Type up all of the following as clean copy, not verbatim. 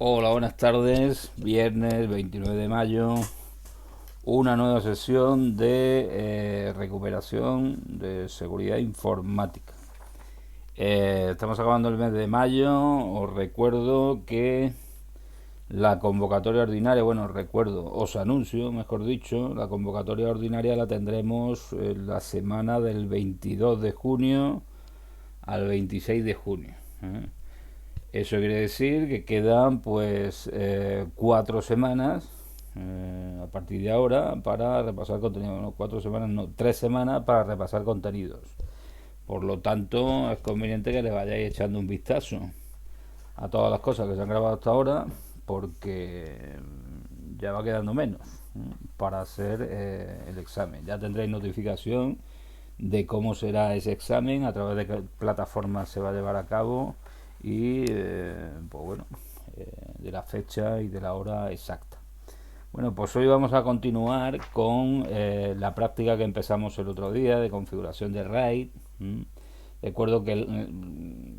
Hola, buenas tardes. Viernes 29 de mayo, una nueva sesión de recuperación de seguridad informática. Estamos acabando el mes de mayo. Os recuerdo que la convocatoria ordinaria, os anuncio, mejor dicho, la convocatoria ordinaria la tendremos la semana del 22 de junio al 26 de junio. ¿eh? Eso quiere decir que quedan 4 semanas a partir de ahora para repasar contenido. No, 4 semanas, no, 3 semanas para repasar contenidos. Por lo tanto, es conveniente que le vayáis echando un vistazo a todas las cosas que se han grabado hasta ahora, porque ya va quedando menos para hacer el examen. Ya tendréis notificación de cómo será ese examen, a través de qué plataforma se va a llevar a cabo y de la fecha y de la hora exacta. Bueno, pues hoy vamos a continuar con la práctica que empezamos el otro día de configuración de RAID. Recuerdo que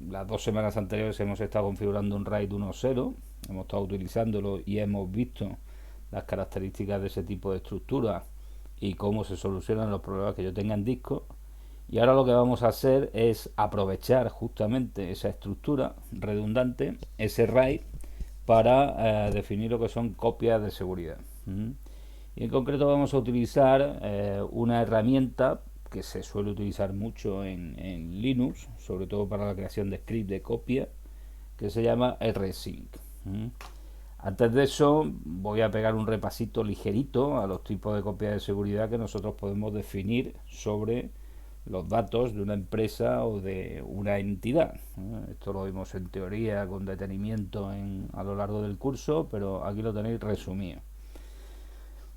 las 2 semanas anteriores hemos estado configurando un RAID 1.0, hemos estado utilizándolo y hemos visto las características de ese tipo de estructura y cómo se solucionan los problemas que yo tenga en disco. Y ahora lo que vamos a hacer es aprovechar justamente esa estructura redundante, ese RAID, para definir lo que son copias de seguridad. Y en concreto vamos a utilizar una herramienta que se suele utilizar mucho en Linux, sobre todo para la creación de scripts de copia, que se llama rsync. Antes de eso voy a pegar un repasito ligerito a los tipos de copias de seguridad que nosotros podemos definir sobre los datos de una empresa o de una entidad. Esto lo vimos en teoría con detenimiento a lo largo del curso, pero aquí lo tenéis resumido.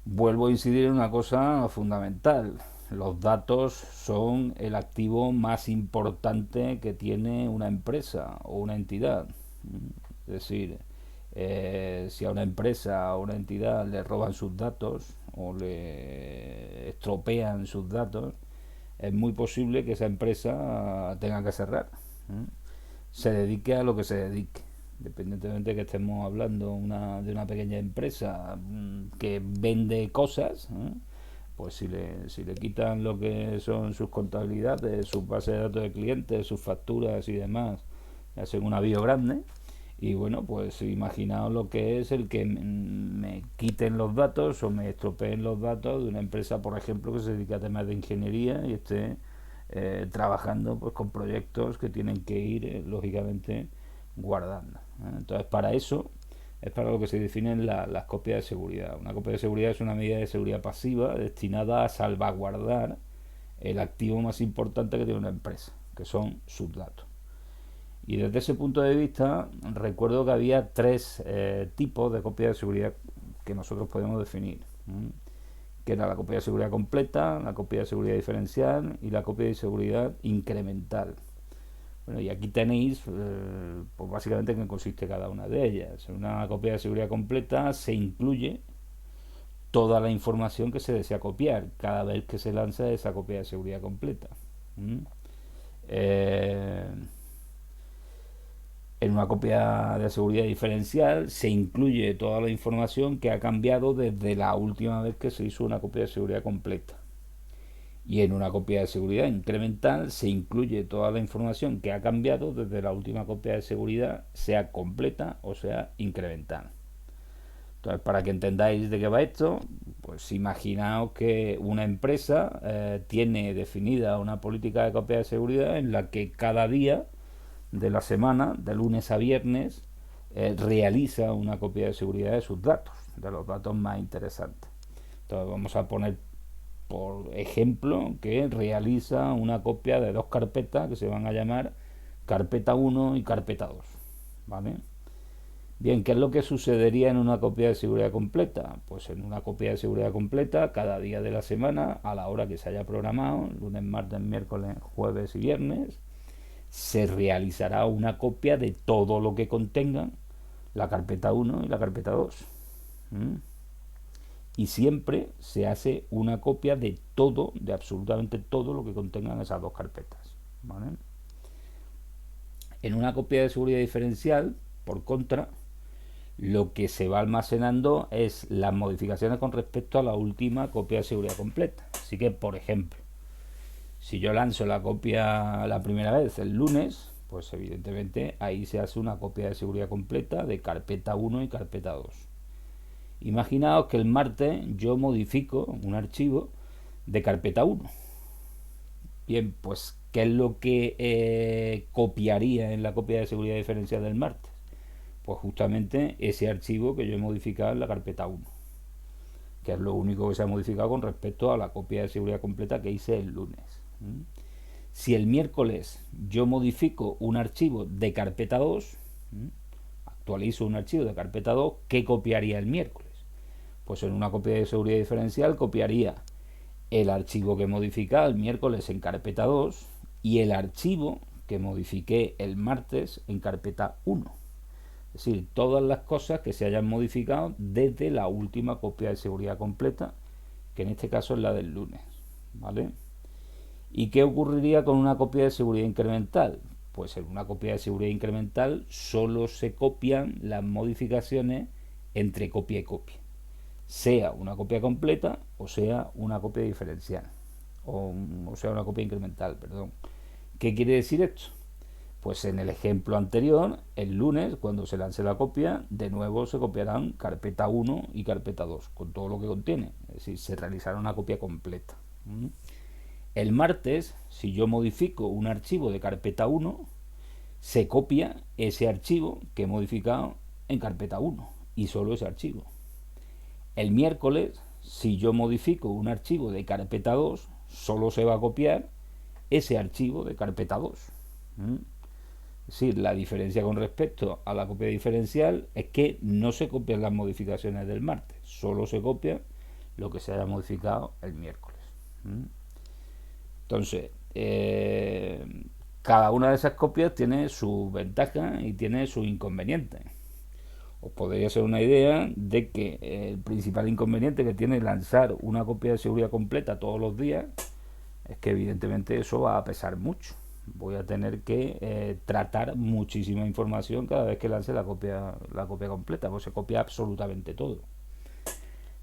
Vuelvo a incidir en una cosa fundamental. Los datos son el activo más importante que tiene una empresa o una entidad. Es decir, si a una empresa o una entidad le roban sus datos o le estropean sus datos, es muy posible que esa empresa tenga que cerrar. Se dedique a lo que se dedique. Independientemente de que estemos hablando de una pequeña empresa que vende cosas, pues si le quitan lo que son sus contabilidades, sus bases de datos de clientes, sus facturas y demás, hacen un avío grande. Y bueno, pues imaginaos lo que es el que me quiten los datos o me estropeen los datos de una empresa, por ejemplo, que se dedica a temas de ingeniería y esté trabajando pues con proyectos que tienen que ir, lógicamente, guardando. Entonces, para eso es para lo que se definen las copias de seguridad. Una copia de seguridad es una medida de seguridad pasiva destinada a salvaguardar el activo más importante que tiene una empresa, que son sus datos. Y desde ese punto de vista, recuerdo que había 3 tipos de copia de seguridad que nosotros podemos definir, que era la copia de seguridad completa, la copia de seguridad diferencial y la copia de seguridad incremental. Bueno, y aquí tenéis, pues básicamente en qué consiste cada una de ellas. En una copia de seguridad completa se incluye toda la información que se desea copiar cada vez que se lanza esa copia de seguridad completa. ¿Mm? Eh, En una copia de seguridad diferencial se incluye toda la información que ha cambiado desde la última vez que se hizo una copia de seguridad completa. Y en una copia de seguridad incremental se incluye toda la información que ha cambiado desde la última copia de seguridad, sea completa o sea incremental. Entonces, para que entendáis de qué va esto, pues imaginaos que una empresa tiene definida una política de copia de seguridad en la que cada día de la semana, de lunes a viernes, realiza una copia de seguridad de sus datos, de los datos más interesantes. Entonces vamos a poner por ejemplo que realiza una copia de 2 carpetas que se van a llamar carpeta 1 y carpeta 2. ¿Vale? Bien, ¿qué es lo que sucedería en una copia de seguridad completa? Pues en una copia de seguridad completa, cada día de la semana, a la hora que se haya programado, lunes, martes, miércoles, jueves y viernes, se realizará una copia de todo lo que contengan la carpeta 1 y la carpeta 2. ¿Mm? Y siempre se hace una copia de todo, de absolutamente todo lo que contengan esas 2 carpetas. ¿Vale? En una copia de seguridad diferencial, por contra, lo que se va almacenando es las modificaciones con respecto a la última copia de seguridad completa. Así que, por ejemplo, si yo lanzo la copia la primera vez el lunes, pues evidentemente ahí se hace una copia de seguridad completa de carpeta 1 y carpeta 2. Imaginaos que el martes yo modifico un archivo de carpeta 1. Bien, pues, ¿qué es lo que copiaría en la copia de seguridad diferencial del martes? Pues justamente ese archivo que yo he modificado en la carpeta 1, que es lo único que se ha modificado con respecto a la copia de seguridad completa que hice el lunes. Si el miércoles yo modifico un archivo de carpeta 2, actualizo un archivo de carpeta 2, ¿qué copiaría el miércoles? Pues en una copia de seguridad diferencial copiaría el archivo que modifiqué el miércoles en carpeta 2 y el archivo que modifiqué el martes en carpeta 1. Es decir, todas las cosas que se hayan modificado desde la última copia de seguridad completa, que en este caso es la del lunes, ¿vale? ¿Y qué ocurriría con una copia de seguridad incremental? Pues en una copia de seguridad incremental solo se copian las modificaciones entre copia y copia, sea una copia completa o sea una copia diferencial, o sea una copia incremental, perdón. ¿Qué quiere decir esto? Pues en el ejemplo anterior, el lunes, cuando se lance la copia, de nuevo se copiarán carpeta 1 y carpeta 2, con todo lo que contiene. Es decir, se realizará una copia completa. El martes, si yo modifico un archivo de carpeta 1, se copia ese archivo que he modificado en carpeta 1 y solo ese archivo. El miércoles, si yo modifico un archivo de carpeta 2, solo se va a copiar ese archivo de carpeta 2. Es decir, la diferencia con respecto a la copia diferencial es que no se copian las modificaciones del martes, solo se copia lo que se haya modificado el miércoles. Entonces, cada una de esas copias tiene sus ventajas y tiene sus inconvenientes. Os podría ser una idea de que el principal inconveniente que tiene lanzar una copia de seguridad completa todos los días es que evidentemente eso va a pesar mucho. Voy a tener que tratar muchísima información cada vez que lance la copia completa, pues se copia absolutamente todo.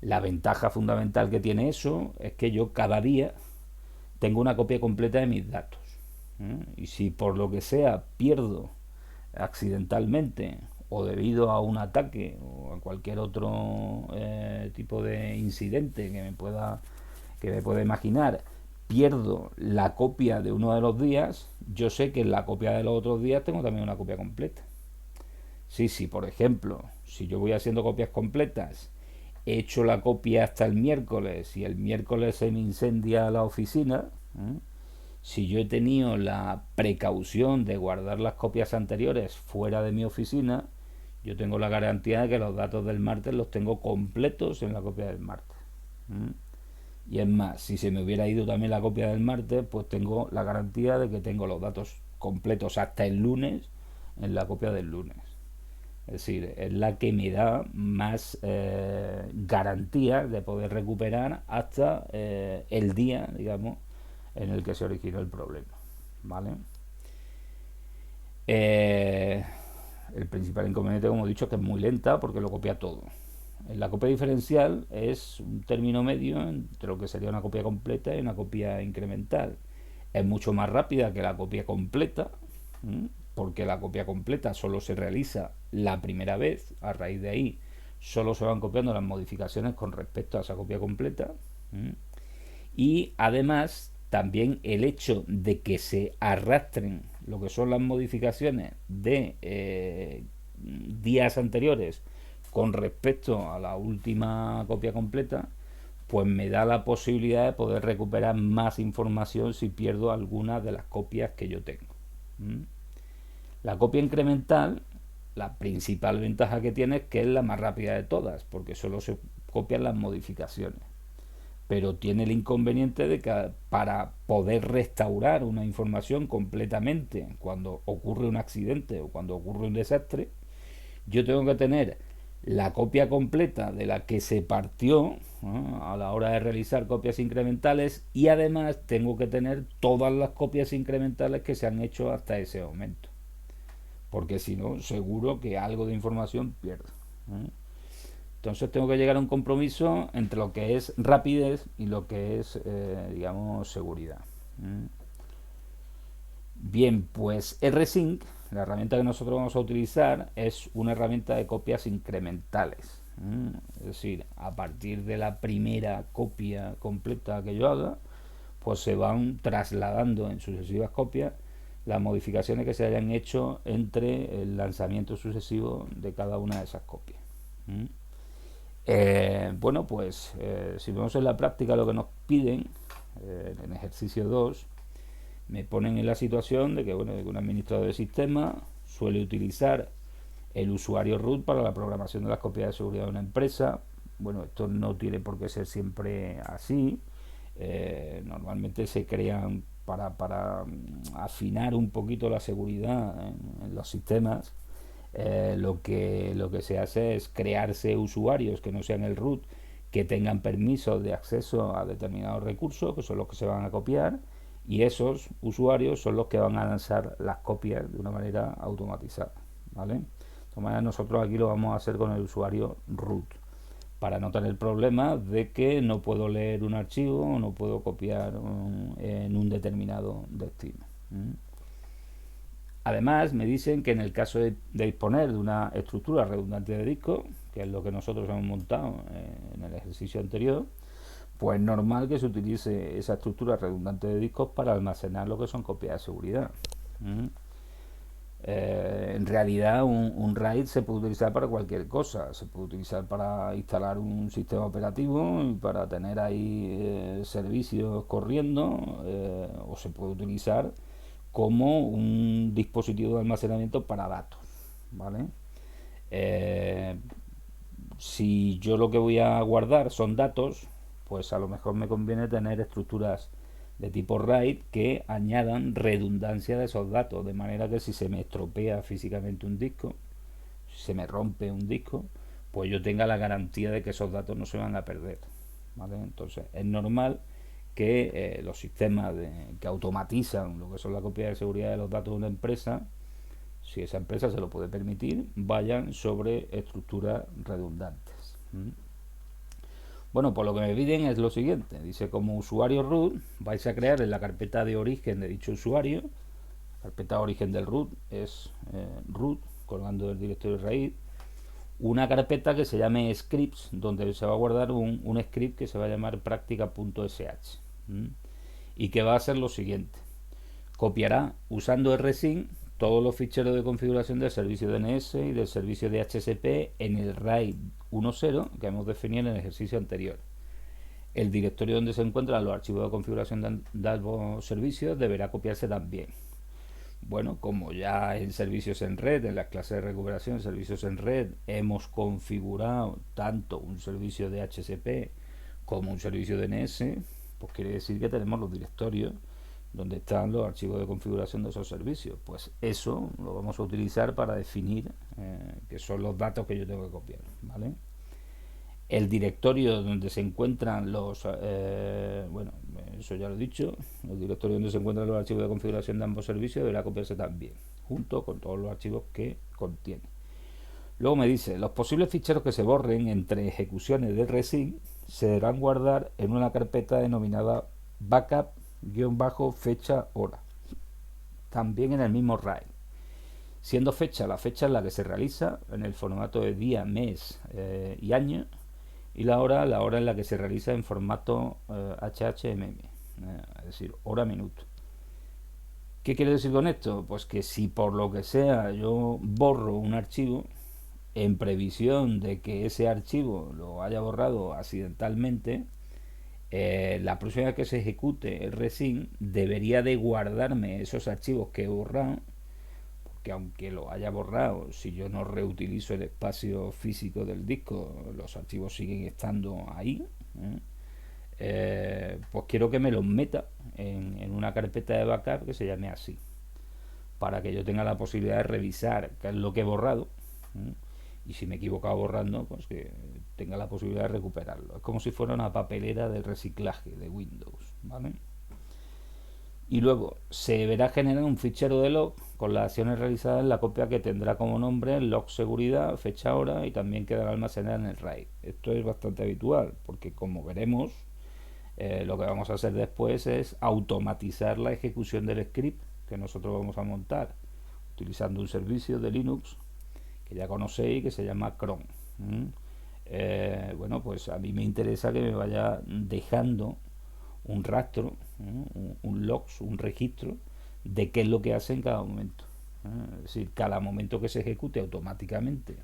La ventaja fundamental que tiene eso es que yo cada día tengo una copia completa de mis datos. Y si por lo que sea pierdo accidentalmente o debido a un ataque o a cualquier otro tipo de incidente que me pueda imaginar, pierdo la copia de uno de los días, yo sé que en la copia de los otros días tengo también una copia completa. Sí, por ejemplo, si yo voy haciendo copias completas, he hecho la copia hasta el miércoles y el miércoles se me incendia la oficina, si yo he tenido la precaución de guardar las copias anteriores fuera de mi oficina, yo tengo la garantía de que los datos del martes los tengo completos en la copia del martes. Y es más, si se me hubiera ido también la copia del martes, pues tengo la garantía de que tengo los datos completos hasta el lunes en la copia del lunes. Es decir, es la que me da más garantía de poder recuperar hasta el día, digamos, en el que se originó el problema. ¿Vale? El principal inconveniente, como he dicho, es que es muy lenta porque lo copia todo. La copia diferencial es un término medio entre lo que sería una copia completa y una copia incremental. Es mucho más rápida que la copia completa, porque la copia completa solo se realiza la primera vez. A raíz de ahí solo se van copiando las modificaciones con respecto a esa copia completa. Y además también el hecho de que se arrastren lo que son las modificaciones de días anteriores con respecto a la última copia completa, pues me da la posibilidad de poder recuperar más información si pierdo alguna de las copias que yo tengo. La copia incremental, la principal ventaja que tiene es que es la más rápida de todas, porque solo se copian las modificaciones. Pero tiene el inconveniente de que para poder restaurar una información completamente cuando ocurre un accidente o cuando ocurre un desastre, yo tengo que tener la copia completa de la que se partió a la hora de realizar copias incrementales y además tengo que tener todas las copias incrementales que se han hecho hasta ese momento, porque si no seguro que algo de información pierdo. ¿eh? Entonces tengo que llegar a un compromiso entre lo que es rapidez y lo que es, digamos, seguridad. Bien, pues rsync, la herramienta que nosotros vamos a utilizar, es una herramienta de copias incrementales. Es decir, a partir de la primera copia completa que yo haga, pues se van trasladando en sucesivas copias las modificaciones que se hayan hecho entre el lanzamiento sucesivo de cada una de esas copias. Bueno, pues si vemos en la práctica lo que nos piden, en ejercicio 2, me ponen en la situación de que, bueno, de que un administrador de sistema suele utilizar el usuario root para la programación de las copias de seguridad de una empresa. Bueno, esto no tiene por qué ser siempre así. Normalmente se crean para afinar un poquito la seguridad en los sistemas. Lo que se hace es crearse usuarios que no sean el root, que tengan permiso de acceso a determinados recursos, que son los que se van a copiar, y esos usuarios son los que van a lanzar las copias de una manera automatizada, ¿vale? De todas maneras, nosotros aquí lo vamos a hacer con el usuario root, para no tener problemas de que no puedo leer un archivo o no puedo copiar en un determinado destino. Además, me dicen que en el caso de disponer de una estructura redundante de disco, que es lo que nosotros hemos montado en el ejercicio anterior, pues es normal que se utilice esa estructura redundante de discos para almacenar lo que son copias de seguridad. En realidad un RAID se puede utilizar para cualquier cosa. Se puede utilizar para instalar un sistema operativo y para tener ahí servicios corriendo, o se puede utilizar como un dispositivo de almacenamiento para datos, ¿vale? Si yo lo que voy a guardar son datos, pues a lo mejor me conviene tener estructuras de tipo RAID que añadan redundancia de esos datos, de manera que si se me estropea físicamente un disco, si se me rompe un disco, pues yo tenga la garantía de que esos datos no se van a perder, ¿vale? Entonces es normal que los sistemas que automatizan lo que son la copia de seguridad de los datos de una empresa, si esa empresa se lo puede permitir, vayan sobre estructuras redundantes. Bueno, pues lo que me piden es lo siguiente. Dice, como usuario root, vais a crear en la carpeta de origen de dicho usuario. La carpeta de origen del root es root, colgando del directorio raíz, una carpeta que se llame scripts, donde se va a guardar un script que se va a llamar práctica.sh, y que va a ser lo siguiente. Copiará usando rsync todos los ficheros de configuración del servicio DNS y del servicio DHCP en el RAID 1.0 que hemos definido en el ejercicio anterior. El directorio donde se encuentran los archivos de configuración de ambos servicios deberá copiarse también. Bueno, como ya en servicios en red, en las clases de recuperación de servicios en red, hemos configurado tanto un servicio DHCP como un servicio DNS, pues quiere decir que tenemos los directorios donde están los archivos de configuración de esos servicios. Pues eso lo vamos a utilizar para definir que son los datos que yo tengo que copiar, ¿vale? El directorio donde se encuentran los bueno, eso ya lo he dicho, el directorio donde se encuentran los archivos de configuración de ambos servicios deberá copiarse también, junto con todos los archivos que contiene. Luego me dice, los posibles ficheros que se borren entre ejecuciones de rsync se deberán guardar en una carpeta denominada backup-fecha hora, también en el mismo RAID, siendo fecha la fecha en la que se realiza en el formato de día, mes y año, y la hora en la que se realiza en formato HHMM, es decir, hora minuto. ¿Qué quiere decir con esto? Pues que si por lo que sea yo borro un archivo, en previsión de que ese archivo lo haya borrado accidentalmente, la próxima vez que se ejecute el rsync debería de guardarme esos archivos que he borrado, porque aunque lo haya borrado, si yo no reutilizo el espacio físico del disco, los archivos siguen estando ahí, pues quiero que me los meta en una carpeta de backup que se llame así, para que yo tenga la posibilidad de revisar qué es lo que he borrado, y si me he equivocado borrando, pues que tenga la posibilidad de recuperarlo. Es como si fuera una papelera de reciclaje de Windows, ¿vale? y luego se verá generar un fichero de log con las acciones realizadas en la copia que tendrá como nombre log seguridad, fecha, hora y también quedará almacenada en el RAID. Esto es bastante habitual porque como veremos lo que vamos a hacer después es automatizar la ejecución del script que nosotros vamos a montar utilizando un servicio de Linux que ya conocéis que se llama cron. Bueno, pues a mí me interesa que me vaya dejando un rastro, un logs, un registro de qué es lo que hace en cada momento. Es decir, cada momento que se ejecute automáticamente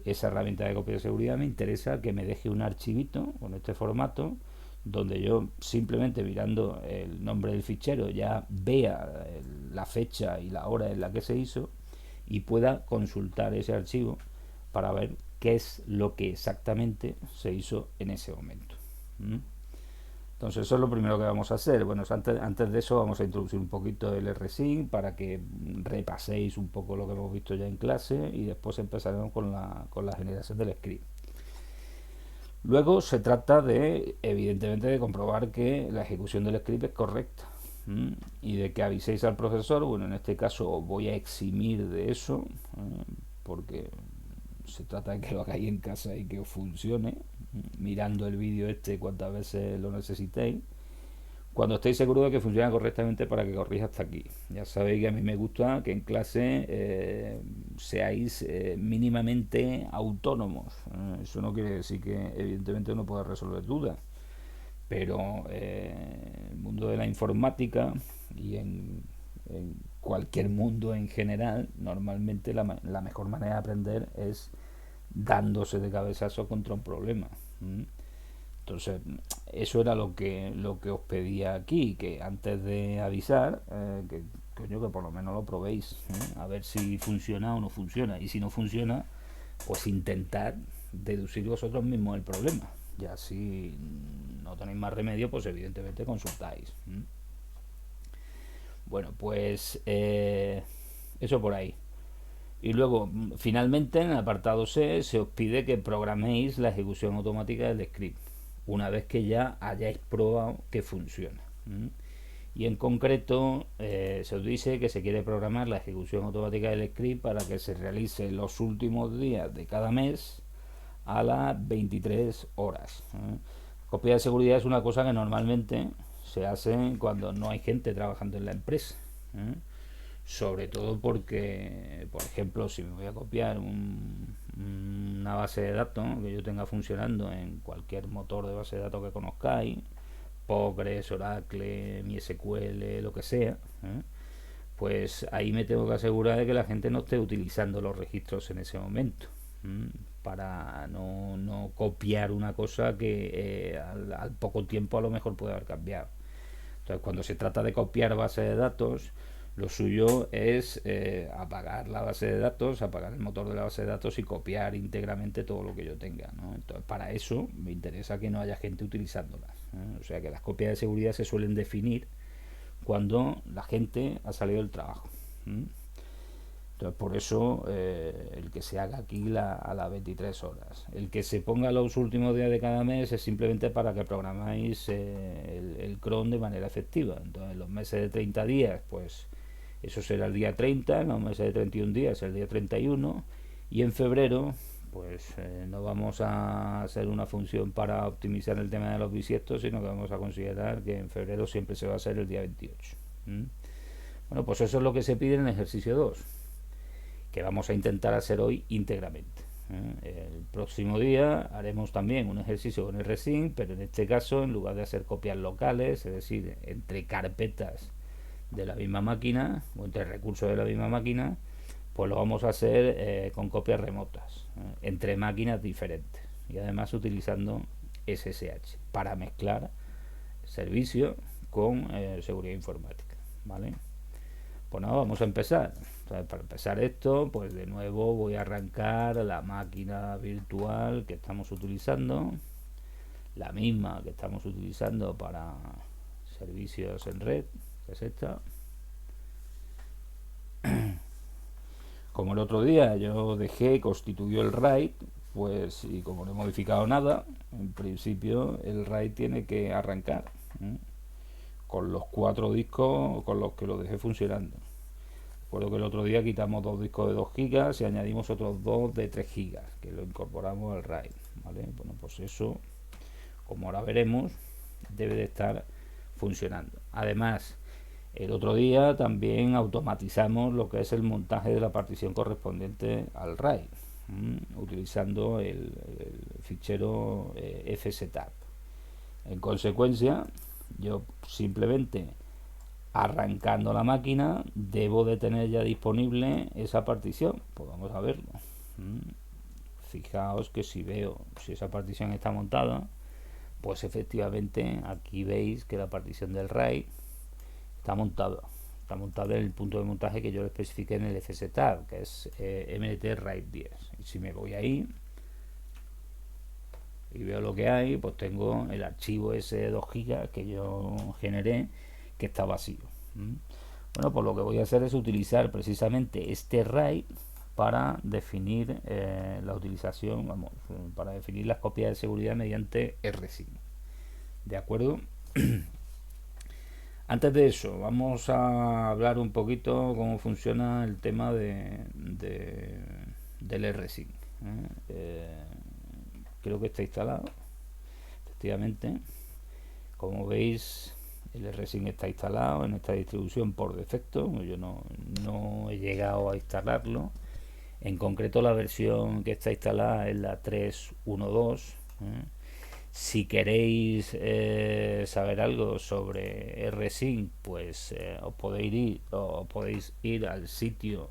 esa herramienta de copia de seguridad, me interesa que me deje un archivito con este formato donde yo simplemente mirando el nombre del fichero ya vea la fecha y la hora en la que se hizo y pueda consultar ese archivo para ver qué es lo que exactamente se hizo en ese momento. Entonces eso es lo primero que vamos a hacer. Bueno, antes de eso vamos a introducir un poquito el rsync para que repaséis un poco lo que hemos visto ya en clase y después empezaremos con la generación del script. Luego se trata de, evidentemente, de comprobar que la ejecución del script es correcta y de que aviséis al profesor. Bueno, en este caso voy a eximir de eso porque se trata de que lo hagáis en casa y que os funcione, mirando el vídeo este cuantas veces lo necesitéis, cuando estéis seguros de que funciona correctamente para que corrija hasta aquí. Ya sabéis que a mí me gusta que en clase seáis mínimamente autónomos. Eso no quiere decir que evidentemente uno pueda resolver dudas, pero el mundo de la informática y en cualquier mundo en general, normalmente la mejor manera de aprender es dándose de cabezazo contra un problema. Entonces, eso era lo que os pedía aquí, que antes de avisar, que coño, que por lo menos lo probéis, a ver si funciona o no funciona. Y si no funciona, pues intentad deducir vosotros mismos el problema. Ya si no tenéis más remedio, pues evidentemente consultáis. Bueno, pues eso por ahí. Y luego, finalmente, en el apartado C, se os pide que programéis la ejecución automática del script, una vez que ya hayáis probado que funciona. Y en concreto, se os dice que se quiere programar la ejecución automática del script para que se realice los últimos días de cada mes a las 23 horas. Copia de seguridad es una cosa que normalmente se hace cuando no hay gente trabajando en la empresa. Sobre todo porque, por ejemplo, si me voy a copiar una base de datos que yo tenga funcionando en cualquier motor de base de datos que conozcáis, Postgres, Oracle, MySQL, lo que sea, pues ahí me tengo que asegurar de que la gente no esté utilizando los registros en ese momento, para no copiar una cosa que al poco tiempo a lo mejor puede haber cambiado. Entonces, cuando se trata de copiar bases de datos, lo suyo es apagar la base de datos, apagar el motor de la base de datos y copiar íntegramente todo lo que yo tenga, ¿no? Entonces, para eso me interesa que no haya gente utilizándolas, o sea que las copias de seguridad se suelen definir cuando la gente ha salido del trabajo. Entonces, por eso el que se haga aquí a las 23 horas. El que se ponga los últimos días de cada mes es simplemente para que programáis el cron de manera efectiva. Entonces, en los meses de 30 días, pues eso será el día 30, en los meses de 31 días el día 31, y en febrero, pues no vamos a hacer una función para optimizar el tema de los bisiestos, sino que vamos a considerar que en febrero siempre se va a hacer el día 28. Bueno, pues eso es lo que se pide en el ejercicio 2, que vamos a intentar hacer hoy íntegramente. El próximo día haremos también un ejercicio con rsync, pero en este caso, en lugar de hacer copias locales, es decir, entre carpetas de la misma máquina o entre recursos de la misma máquina, pues lo vamos a hacer con copias remotas, entre máquinas diferentes, y además utilizando SSH para mezclar servicio con seguridad informática, ¿vale? Pues nada, vamos a empezar. Entonces, para empezar esto, pues de nuevo voy a arrancar la máquina virtual que estamos utilizando, la misma que estamos utilizando para servicios en red, que es esta. Como el otro día yo dejé, constituyó el RAID, pues y como no he modificado nada, en principio el RAID tiene que arrancar. con los 4 discos con los que lo dejé funcionando. Recuerdo que el otro día quitamos 2 discos de 2 gigas y añadimos otros 2 de 3 gigas que lo incorporamos al RAID, ¿vale? Bueno, pues eso, como ahora veremos, debe de estar funcionando. Además, el otro día también automatizamos lo que es el montaje de la partición correspondiente al RAID, utilizando el fichero fsetup. En consecuencia, yo simplemente arrancando la máquina debo de tener ya disponible esa partición. Pues vamos a verlo. Fijaos que si esa partición está montada, pues efectivamente aquí veis que la partición del RAID está montada en el punto de montaje que yo le especifiqué en el fsetup, que es MDT RAID 10. Y si me voy ahí y veo lo que hay, pues tengo el archivo ese de 2 gigas que yo generé, que está vacío. Bueno, pues lo que voy a hacer es utilizar precisamente este RAID para definir la utilización, para definir las copias de seguridad mediante rsync. ¿De acuerdo? Antes de eso, vamos a hablar un poquito cómo funciona el tema del rsync. Creo que está instalado, efectivamente. Como veis, el rsync está instalado en esta distribución por defecto. Yo no he llegado a instalarlo. En concreto, la versión que está instalada es la 3.1.2. Si queréis saber algo sobre rsync, pues os podéis ir al sitio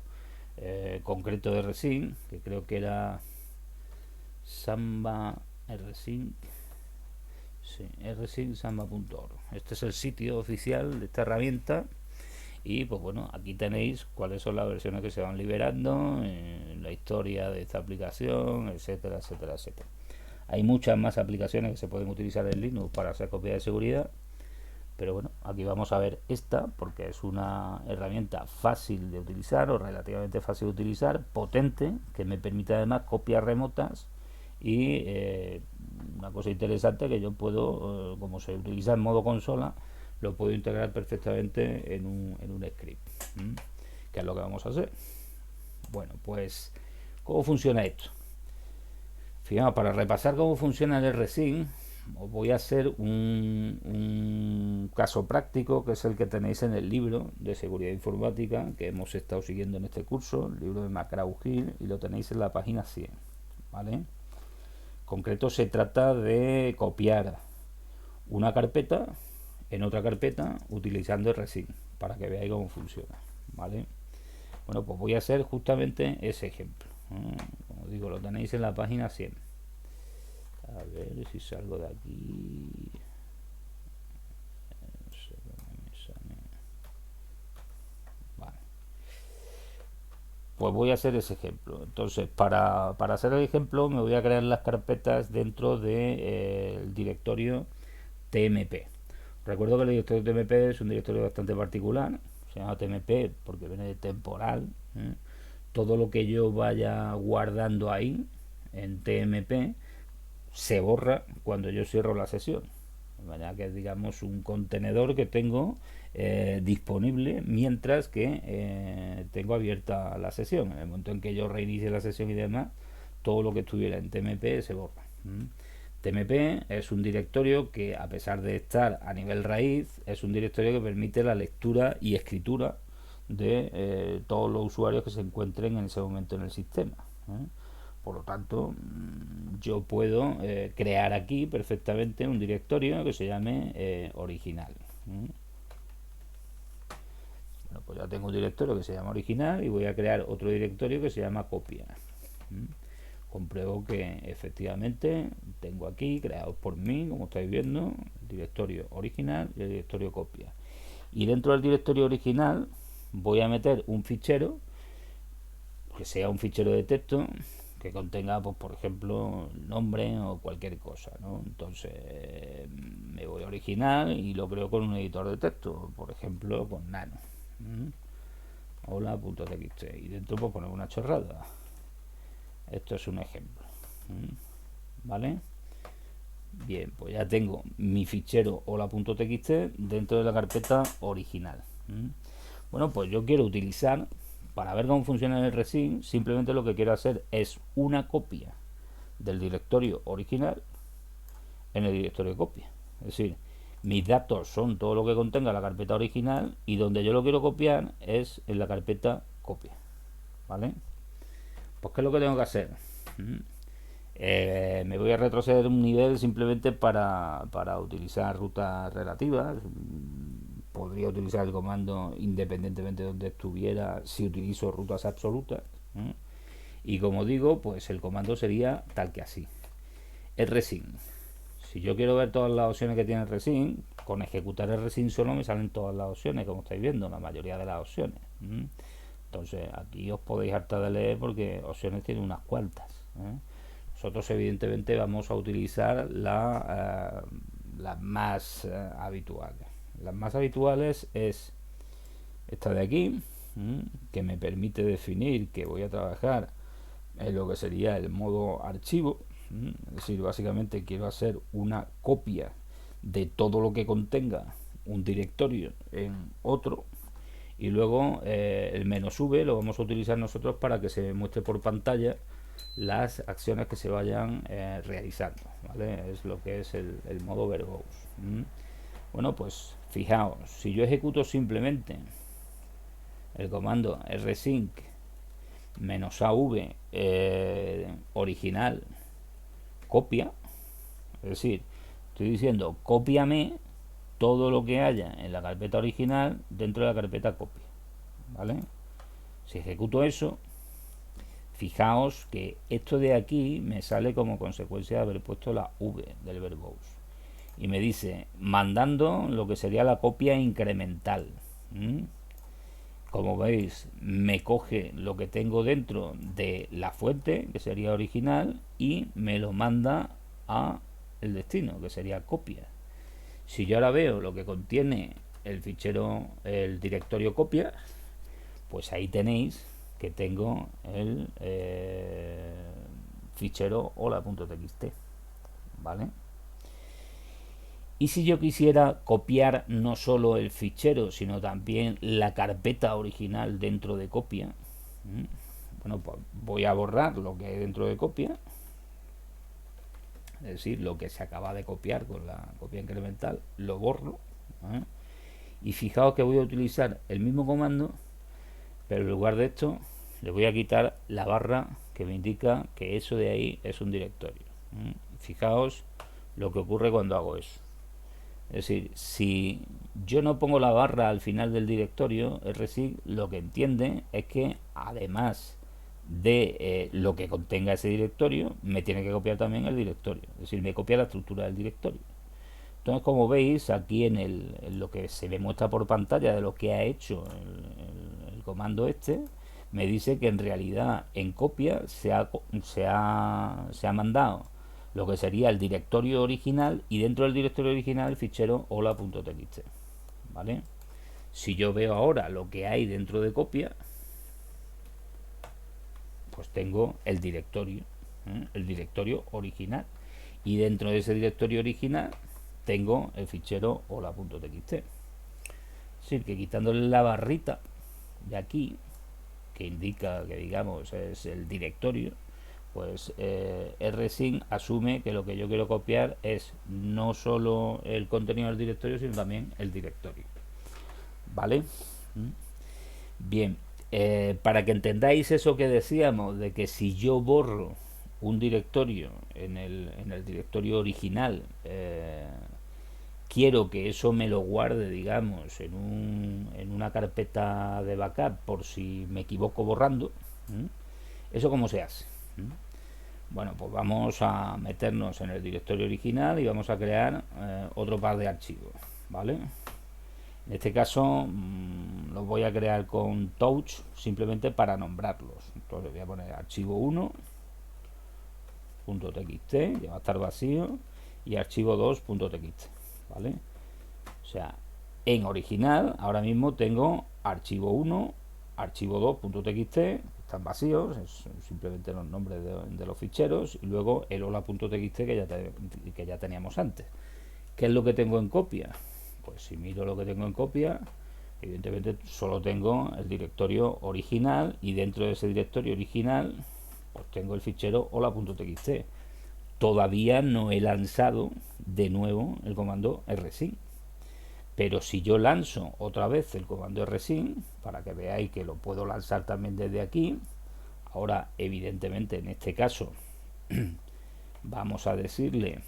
concreto de rsync, que creo que era Samba rsync. Sí, rsync-samba.org. Este es el sitio oficial de esta herramienta. Y pues bueno, aquí tenéis cuáles son las versiones que se van liberando, la historia de esta aplicación, etcétera, etcétera, etcétera. Hay muchas más aplicaciones que se pueden utilizar en Linux para hacer copia de seguridad, pero bueno, aquí vamos a ver esta porque es una herramienta fácil de utilizar o relativamente fácil de utilizar, potente, que me permite además copias remotas y una cosa interesante que yo puedo, como se utiliza en modo consola, lo puedo integrar perfectamente en un script, que es lo que vamos a hacer. Bueno, pues, ¿cómo funciona esto? Fijaos, para repasar cómo funciona el rsync, os voy a hacer un caso práctico, que es el que tenéis en el libro de seguridad informática que hemos estado siguiendo en este curso, el libro de McGraw-Hill, y lo tenéis en la página 100, ¿vale? En concreto se trata de copiar una carpeta en otra carpeta utilizando rsync, para que veáis cómo funciona, ¿vale? Bueno, pues voy a hacer justamente ese ejemplo. Como digo, lo tenéis en la página 100. A ver si salgo de aquí. No sé dónde me sale. Vale. Pues voy a hacer ese ejemplo. Entonces, para hacer el ejemplo, me voy a crear las carpetas dentro del directorio TMP. Recuerdo que el directorio TMP es un directorio bastante particular. Se llama TMP porque viene de temporal. Todo lo que yo vaya guardando ahí en TMP se borra cuando yo cierro la sesión. De manera que es, digamos, un contenedor que tengo disponible mientras que tengo abierta la sesión. En el momento en que yo reinicie la sesión y demás, todo lo que estuviera en TMP se borra. TMP es un directorio que, a pesar de estar a nivel raíz, es un directorio que permite la lectura y escritura de todos los usuarios que se encuentren en ese momento en el sistema. Por lo tanto, yo puedo crear aquí perfectamente un directorio que se llame original. Bueno, pues ya tengo un directorio que se llama original y voy a crear otro directorio que se llama copia. Compruebo que efectivamente tengo aquí, creados por mí, como estáis viendo, el directorio original y el directorio copia. Y dentro del directorio original voy a meter un fichero que sea un fichero de texto que contenga, pues, por ejemplo, el nombre o cualquier cosa, ¿no? Entonces me voy a original y lo creo con un editor de texto, por ejemplo con Nano. Hola.txt, y dentro pues poner una chorrada. Esto es un ejemplo, ¿vale? Bien, pues ya tengo mi fichero hola.txt dentro de la carpeta original. Bueno, pues yo quiero utilizar, para ver cómo funciona el resin, simplemente lo que quiero hacer es una copia del directorio original en el directorio de copia. Es decir, mis datos son todo lo que contenga la carpeta original y donde yo lo quiero copiar es en la carpeta copia. ¿Vale? Pues ¿qué es lo que tengo que hacer? Me voy a retroceder un nivel simplemente para utilizar rutas relativas. Podría utilizar el comando independientemente de donde estuviera si utilizo rutas absolutas. Y como digo, pues el comando sería tal que así. El resin. Si yo quiero ver todas las opciones que tiene el resin, con ejecutar el resin solo me salen todas las opciones, como estáis viendo, la mayoría de las opciones. Entonces aquí os podéis hartar de leer porque opciones tienen unas cuantas. Nosotros evidentemente vamos a utilizar las más habituales. Las más habituales es esta de aquí, que me permite definir que voy a trabajar en lo que sería el modo archivo. Es decir, básicamente quiero hacer una copia de todo lo que contenga un directorio en otro y luego el menos V lo vamos a utilizar nosotros para que se muestre por pantalla las acciones que se vayan realizando, ¿vale? Es lo que es el modo verbose. Bueno, pues fijaos, si yo ejecuto simplemente el comando rsync -av original copia, es decir, estoy diciendo cópiame todo lo que haya en la carpeta original dentro de la carpeta copia, ¿vale? Si ejecuto eso, fijaos que esto de aquí me sale como consecuencia de haber puesto la V del verbose y me dice mandando lo que sería la copia incremental. Como veis, me coge lo que tengo dentro de la fuente, que sería original, y me lo manda a el destino, que sería copia. Si yo ahora veo lo que contiene el fichero, el directorio copia, pues ahí tenéis que tengo el fichero hola.txt, ¿vale? Y si yo quisiera copiar no solo el fichero, sino también la carpeta original dentro de copia, bueno, pues voy a borrar lo que hay dentro de copia, es decir, lo que se acaba de copiar con la copia incremental, lo borro. Y fijaos que voy a utilizar el mismo comando, pero en lugar de esto le voy a quitar la barra que me indica que eso de ahí es un directorio. Fijaos lo que ocurre cuando hago eso. Es decir, si yo no pongo la barra al final del directorio, rsync lo que entiende es que además de lo que contenga ese directorio, me tiene que copiar también el directorio. Es decir, me copia la estructura del directorio. Entonces, como veis, aquí en lo que se le muestra por pantalla de lo que ha hecho el comando este, me dice que en realidad en copia se ha mandado lo que sería el directorio original y dentro del directorio original el fichero hola.txt, ¿vale? Si yo veo ahora lo que hay dentro de copia, pues tengo el directorio original y dentro de ese directorio original tengo el fichero hola.txt. Es decir, que quitándole la barrita de aquí que indica que digamos es el directorio, pues rsync asume que lo que yo quiero copiar es no solo el contenido del directorio, sino también el directorio, ¿vale? Bien, para que entendáis eso que decíamos de que si yo borro un directorio en el directorio original, quiero que eso me lo guarde, digamos, en una carpeta de backup por si me equivoco borrando. ¿Eso cómo se hace? Bueno, pues vamos a meternos en el directorio original y vamos a crear otro par de archivos, ¿vale? En este caso los voy a crear con touch simplemente para nombrarlos. Entonces voy a poner archivo 1.txt, ya va a estar vacío, y archivo 2.txt, ¿vale? O sea, en original ahora mismo tengo archivo 1, archivo 2.txt, están vacíos, es simplemente los nombres de los ficheros, y luego el hola.txt que ya teníamos antes. ¿Qué es lo que tengo en copia? Pues si miro lo que tengo en copia, evidentemente solo tengo el directorio original, y dentro de ese directorio original pues tengo el fichero hola.txt. Todavía no he lanzado de nuevo el comando rsync, pero si yo lanzo otra vez el comando rsync, para que veáis que lo puedo lanzar también desde aquí, ahora evidentemente en este caso vamos a decirle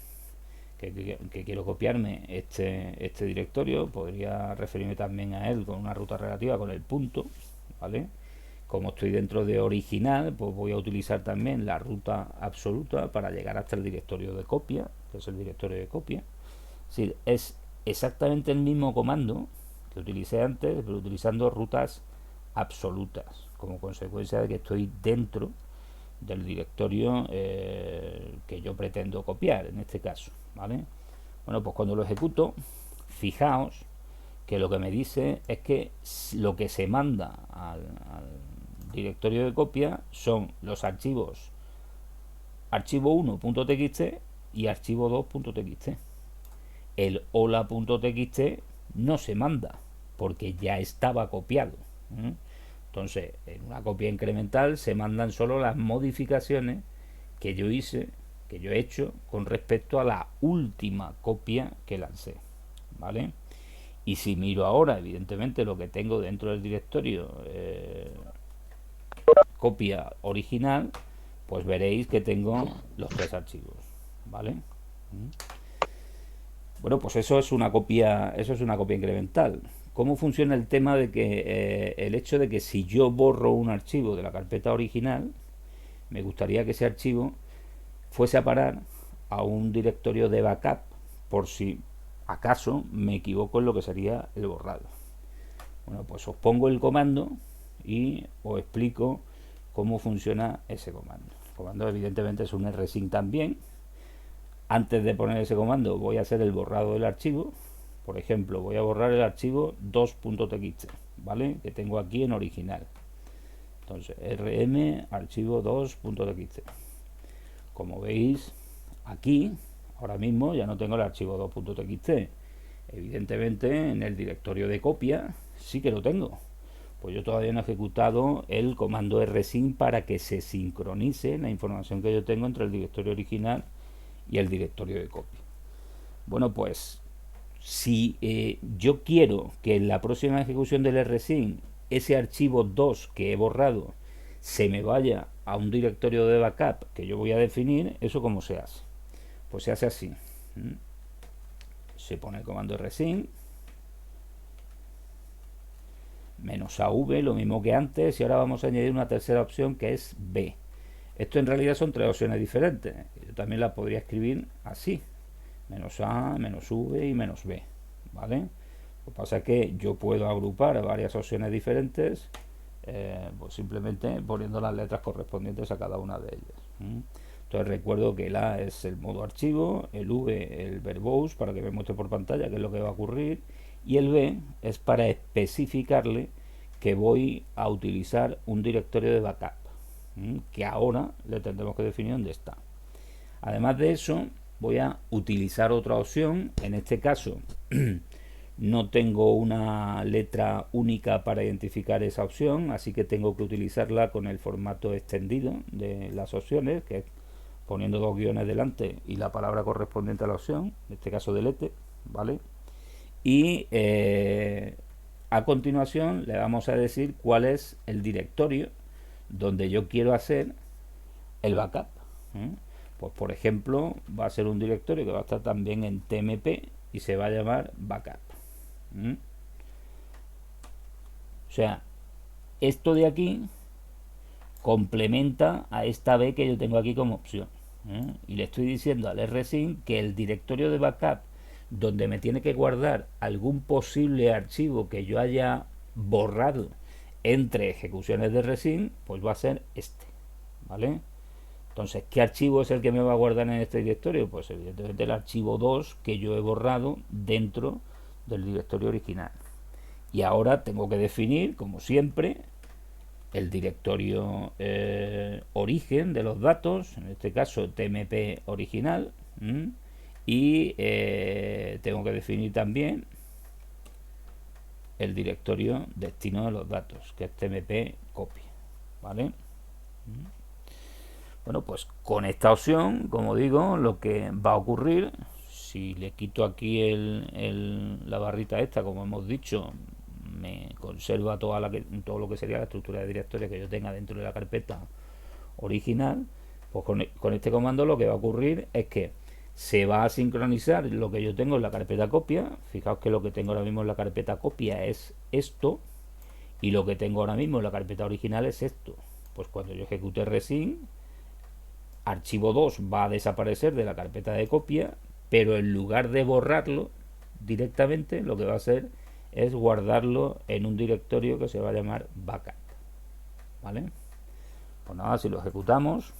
que quiero copiarme este directorio, podría referirme también a él con una ruta relativa con el punto, ¿vale? Como estoy dentro de original, pues voy a utilizar también la ruta absoluta para llegar hasta el directorio de copia, que es el directorio de copia. Es decir, es exactamente el mismo comando que utilicé antes, pero utilizando rutas absolutas, como consecuencia de que estoy dentro del directorio que yo pretendo copiar, en este caso, ¿vale? Bueno, pues cuando lo ejecuto, fijaos que lo que me dice es que lo que se manda al directorio de copia son los archivos archivo1.txt y archivo2.txt. El hola.txt no se manda porque ya estaba copiado. Entonces, en una copia incremental se mandan solo las modificaciones que yo hice, que yo he hecho con respecto a la última copia que lancé, ¿vale? Y si miro ahora, evidentemente, lo que tengo dentro del directorio copia original, pues veréis que tengo los tres archivos, ¿vale? Bueno, pues eso es una copia incremental. ¿Cómo funciona el tema de que el hecho de que si yo borro un archivo de la carpeta original, me gustaría que ese archivo fuese a parar a un directorio de backup por si acaso me equivoco en lo que sería el borrado? Bueno, pues os pongo el comando y os explico cómo funciona ese comando. El comando evidentemente es un rsync también. Antes de poner ese comando voy a hacer el borrado del archivo. Por ejemplo, voy a borrar el archivo 2.txt, ¿vale? Que tengo aquí en original. Entonces, rm archivo 2.txt. Como veis, aquí, ahora mismo ya no tengo el archivo 2.txt. Evidentemente, en el directorio de copia sí que lo tengo. Pues yo todavía no he ejecutado el comando rsync para que se sincronice la información que yo tengo entre el directorio original y el directorio de copia. Bueno, pues si yo quiero que en la próxima ejecución del rsync ese archivo 2 que he borrado se me vaya a un directorio de backup que yo voy a definir, ¿eso cómo se hace? Pues se hace así. Se pone el comando rsync -av, lo mismo que antes, y ahora vamos a añadir una tercera opción que es b. Esto en realidad son tres opciones diferentes. Yo también las podría escribir así: -a, -v y -b, ¿vale? Lo que pasa es que yo puedo agrupar varias opciones diferentes, pues simplemente poniendo las letras correspondientes a cada una de ellas. Entonces recuerdo que el A es el modo archivo, el V el verbose para que me muestre por pantalla qué es lo que va a ocurrir, y el B es para especificarle que voy a utilizar un directorio de backup, que ahora le tendremos que definir dónde está. Además de eso, voy a utilizar otra opción. En este caso no tengo una letra única para identificar esa opción, así que tengo que utilizarla con el formato extendido de las opciones, que es poniendo dos guiones delante y la palabra correspondiente a la opción, en este caso delete, ¿vale? Y a continuación le vamos a decir cuál es el directorio donde yo quiero hacer el backup. Pues por ejemplo va a ser un directorio que va a estar también en tmp y se va a llamar backup. O sea, esto de aquí complementa a esta B que yo tengo aquí como opción. Y le estoy diciendo al rsync que el directorio de backup donde me tiene que guardar algún posible archivo que yo haya borrado entre ejecuciones de rsync, pues va a ser este, ¿vale? Entonces, ¿qué archivo es el que me va a guardar en este directorio? Pues evidentemente el archivo 2 que yo he borrado dentro del directorio original. Y ahora tengo que definir, como siempre, el directorio origen de los datos, en este caso tmp original, y tengo que definir también el directorio destino de los datos, que es tmp copia, ¿vale? Bueno, pues con esta opción, como digo, lo que va a ocurrir, si le quito aquí la barrita esta, como hemos dicho, me conserva todo lo que sería la estructura de directorios que yo tenga dentro de la carpeta original. Pues con este comando lo que va a ocurrir es que se va a sincronizar lo que yo tengo en la carpeta copia. Fijaos que lo que tengo ahora mismo en la carpeta copia es esto, y lo que tengo ahora mismo en la carpeta original es esto. Pues cuando yo ejecute resync, archivo 2 va a desaparecer de la carpeta de copia, pero en lugar de borrarlo directamente, lo que va a hacer es guardarlo en un directorio que se va a llamar backup, ¿vale? Pues nada, si lo ejecutamos,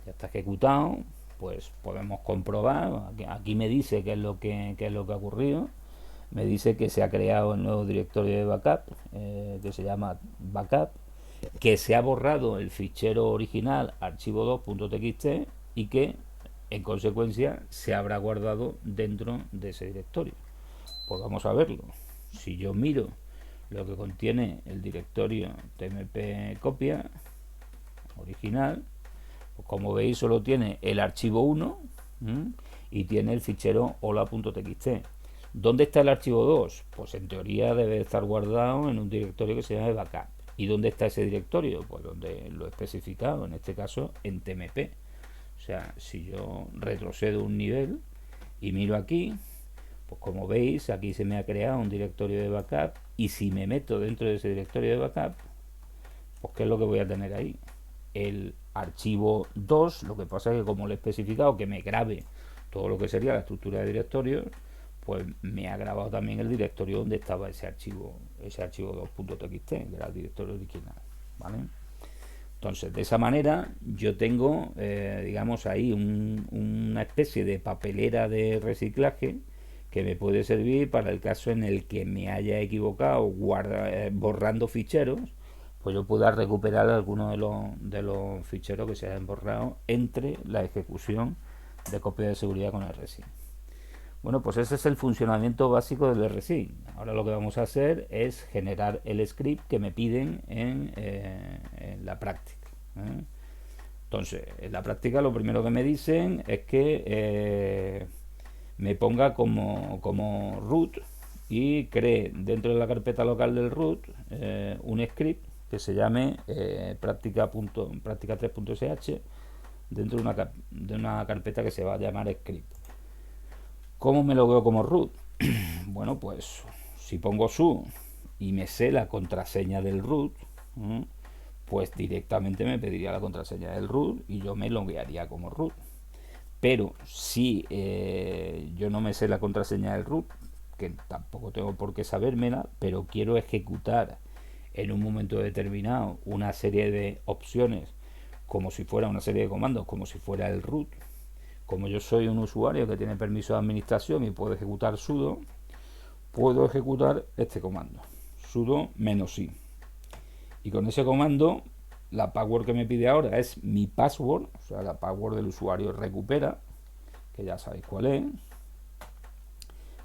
ya está ejecutado, pues podemos comprobar. Aquí me dice qué es lo que ha ocurrido. Me dice que se ha creado el nuevo directorio de backup, que se llama backup, que se ha borrado el fichero original archivo2.txt y que en consecuencia se habrá guardado dentro de ese directorio. Pues vamos a verlo. Si yo miro lo que contiene el directorio tmp copia original, pues como veis solo tiene el archivo 1 y tiene el fichero hola.txt. ¿Dónde está el archivo 2? Pues en teoría debe estar guardado en un directorio que se llama backup. ¿Y dónde está ese directorio? Pues donde lo he especificado, en este caso en tmp. O sea, si yo retrocedo un nivel y miro aquí, pues como veis, aquí se me ha creado un directorio de backup, y si me meto dentro de ese directorio de backup, pues ¿qué es lo que voy a tener ahí? El archivo 2, lo que pasa es que como le he especificado que me grabe todo lo que sería la estructura de directorios, pues me ha grabado también el directorio donde estaba ese archivo 2.txt, que era el directorio original, ¿vale? Entonces, de esa manera yo tengo, digamos, ahí una especie de papelera de reciclaje que me puede servir para el caso en el que me haya equivocado borrando ficheros, pues yo pueda recuperar algunos de los ficheros que se hayan borrado entre la ejecución de copia de seguridad con RSync. Bueno, pues ese es el funcionamiento básico del RSync. Ahora lo que vamos a hacer es generar el script que me piden en la práctica. Entonces, en la práctica lo primero que me dicen es que me ponga como root y cree dentro de la carpeta local del root un script que se llame práctica 3.sh dentro de una carpeta que se va a llamar script. ¿Cómo me lo veo como root? Bueno, pues si pongo su y me sé la contraseña del root, pues directamente me pediría la contraseña del root y yo me loguearía como root. Pero si yo no me sé la contraseña del root, que tampoco tengo por qué sabérmela, pero quiero ejecutar en un momento determinado una serie de opciones como si fuera una serie de comandos, como si fuera el root, como yo soy un usuario que tiene permiso de administración y puedo ejecutar sudo, puedo ejecutar este comando, sudo -i. Y con ese comando, la password que me pide ahora es mi password, o sea, la password del usuario recupera, que ya sabéis cuál es.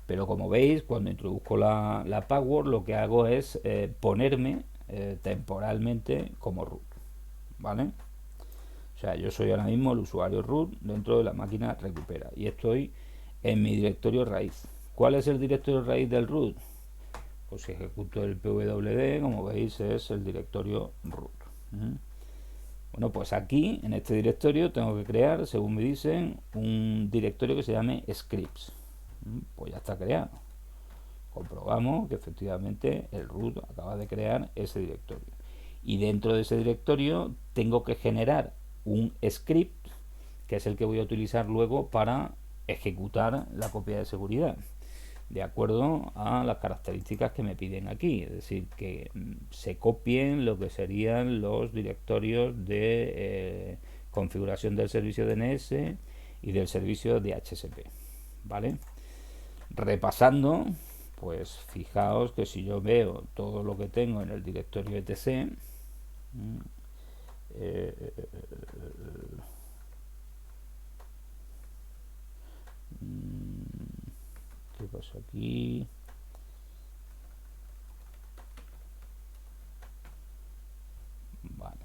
Pero como veis, cuando introduzco la password, lo que hago es ponerme temporalmente como root, ¿vale? O sea, yo soy ahora mismo el usuario root dentro de la máquina recupera y estoy en mi directorio raíz. ¿Cuál es el directorio raíz del root? Pues si ejecuto el pwd, como veis, es el directorio root. Bueno, pues aquí, en este directorio, tengo que crear, según me dicen, un directorio que se llame scripts. Pues ya está creado. Comprobamos que efectivamente el root acaba de crear ese directorio. Y dentro de ese directorio tengo que generar un script, que es el que voy a utilizar luego para ejecutar la copia de seguridad, de acuerdo a las características que me piden aquí, es decir, que se copien lo que serían los directorios de configuración del servicio DNS y del servicio DHCP, ¿vale? Repasando, Pues fijaos que si yo veo todo lo que tengo en el directorio etc, eh, ¿qué pasa aquí? Vale.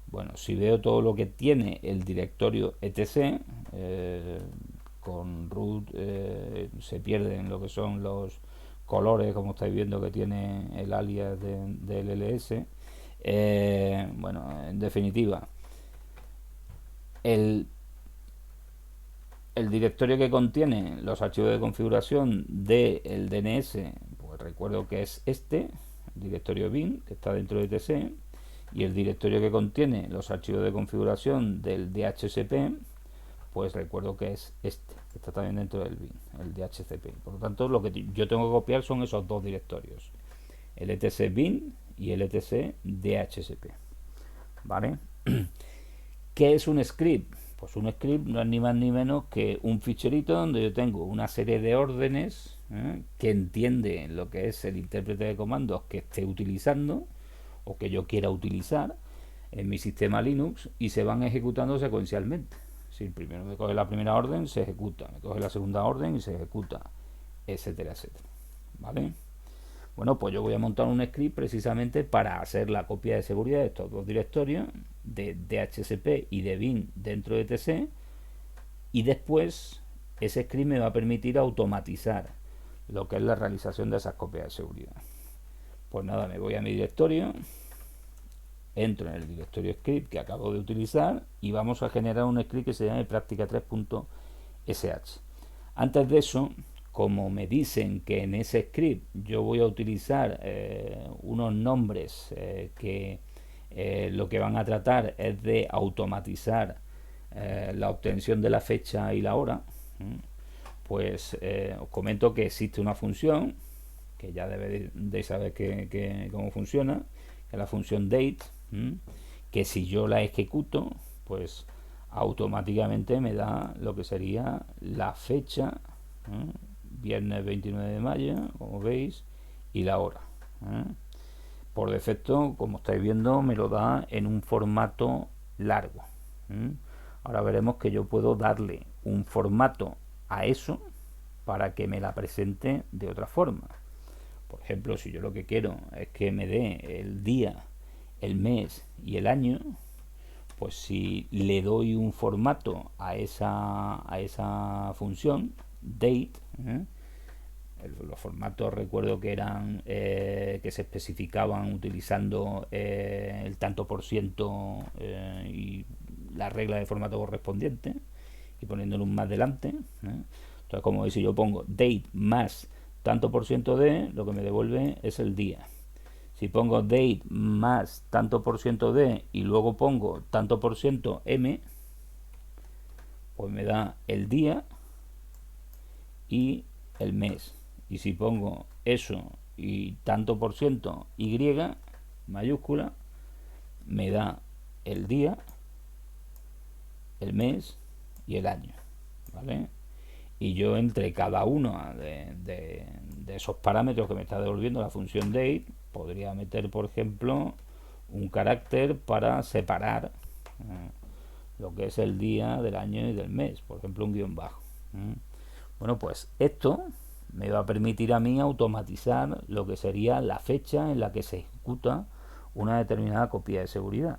Bueno, si veo todo lo que tiene el directorio etc, con root se pierden lo que son los colores, como estáis viendo que tiene el alias del ls. Bueno, en definitiva, el, el directorio que contiene los archivos de configuración del DNS, pues recuerdo que es este, el directorio bin, que está dentro de etc, y el directorio que contiene los archivos de configuración del DHCP, pues recuerdo que es este, que está también dentro del bin, el DHCP. Por lo tanto, lo que yo tengo que copiar son esos dos directorios, el etc bin y el etc DHCP. ¿Vale? ¿Qué es un script? Pues un script no es ni más ni menos que un ficherito donde yo tengo una serie de órdenes que entiende lo que es el intérprete de comandos que esté utilizando o que yo quiera utilizar en mi sistema Linux y se van ejecutando secuencialmente. Si primero me coge la primera orden, se ejecuta, me coge la segunda orden y se ejecuta, etcétera, etcétera. ¿Vale? Bueno, pues yo voy a montar un script precisamente para hacer la copia de seguridad de estos dos directorios, de DHCP y de bin dentro de TC, y después ese script me va a permitir automatizar lo que es la realización de esas copias de seguridad. Pues nada, me voy a mi directorio, entro en el directorio script que acabo de utilizar y vamos a generar un script que se llame práctica3.sh. Antes de eso, como me dicen que en ese script yo voy a utilizar unos nombres que lo que van a tratar es de automatizar la obtención de la fecha y la hora, pues os comento que existe una función que ya debéis de saber cómo funciona, que es la función date, que si yo la ejecuto, pues automáticamente me da lo que sería la fecha, viernes 29 de mayo, como veis, y la hora. Por defecto, como estáis viendo, me lo da en un formato largo. Ahora veremos que yo puedo darle un formato a eso para que me la presente de otra forma. Por ejemplo, si yo lo que quiero es que me dé el día, el mes y el año, pues si le doy un formato a esa función, date, los formatos recuerdo que eran que se especificaban utilizando el tanto por ciento y la regla de formato correspondiente y poniéndole un más delante. Entonces, como veis, si yo pongo date más tanto por ciento de, lo que me devuelve es el día. Si pongo date más tanto por ciento de y luego pongo tanto por ciento m, pues me da el día y el mes. Y si pongo eso y tanto por ciento y mayúscula, me da el día, el mes y el año. ¿Vale? Y yo entre cada uno de esos parámetros que me está devolviendo la función date podría meter, por ejemplo, un carácter para separar lo que es el día del año y del mes, por ejemplo un guión bajo. Bueno, pues esto me va a permitir a mí automatizar lo que sería la fecha en la que se ejecuta una determinada copia de seguridad.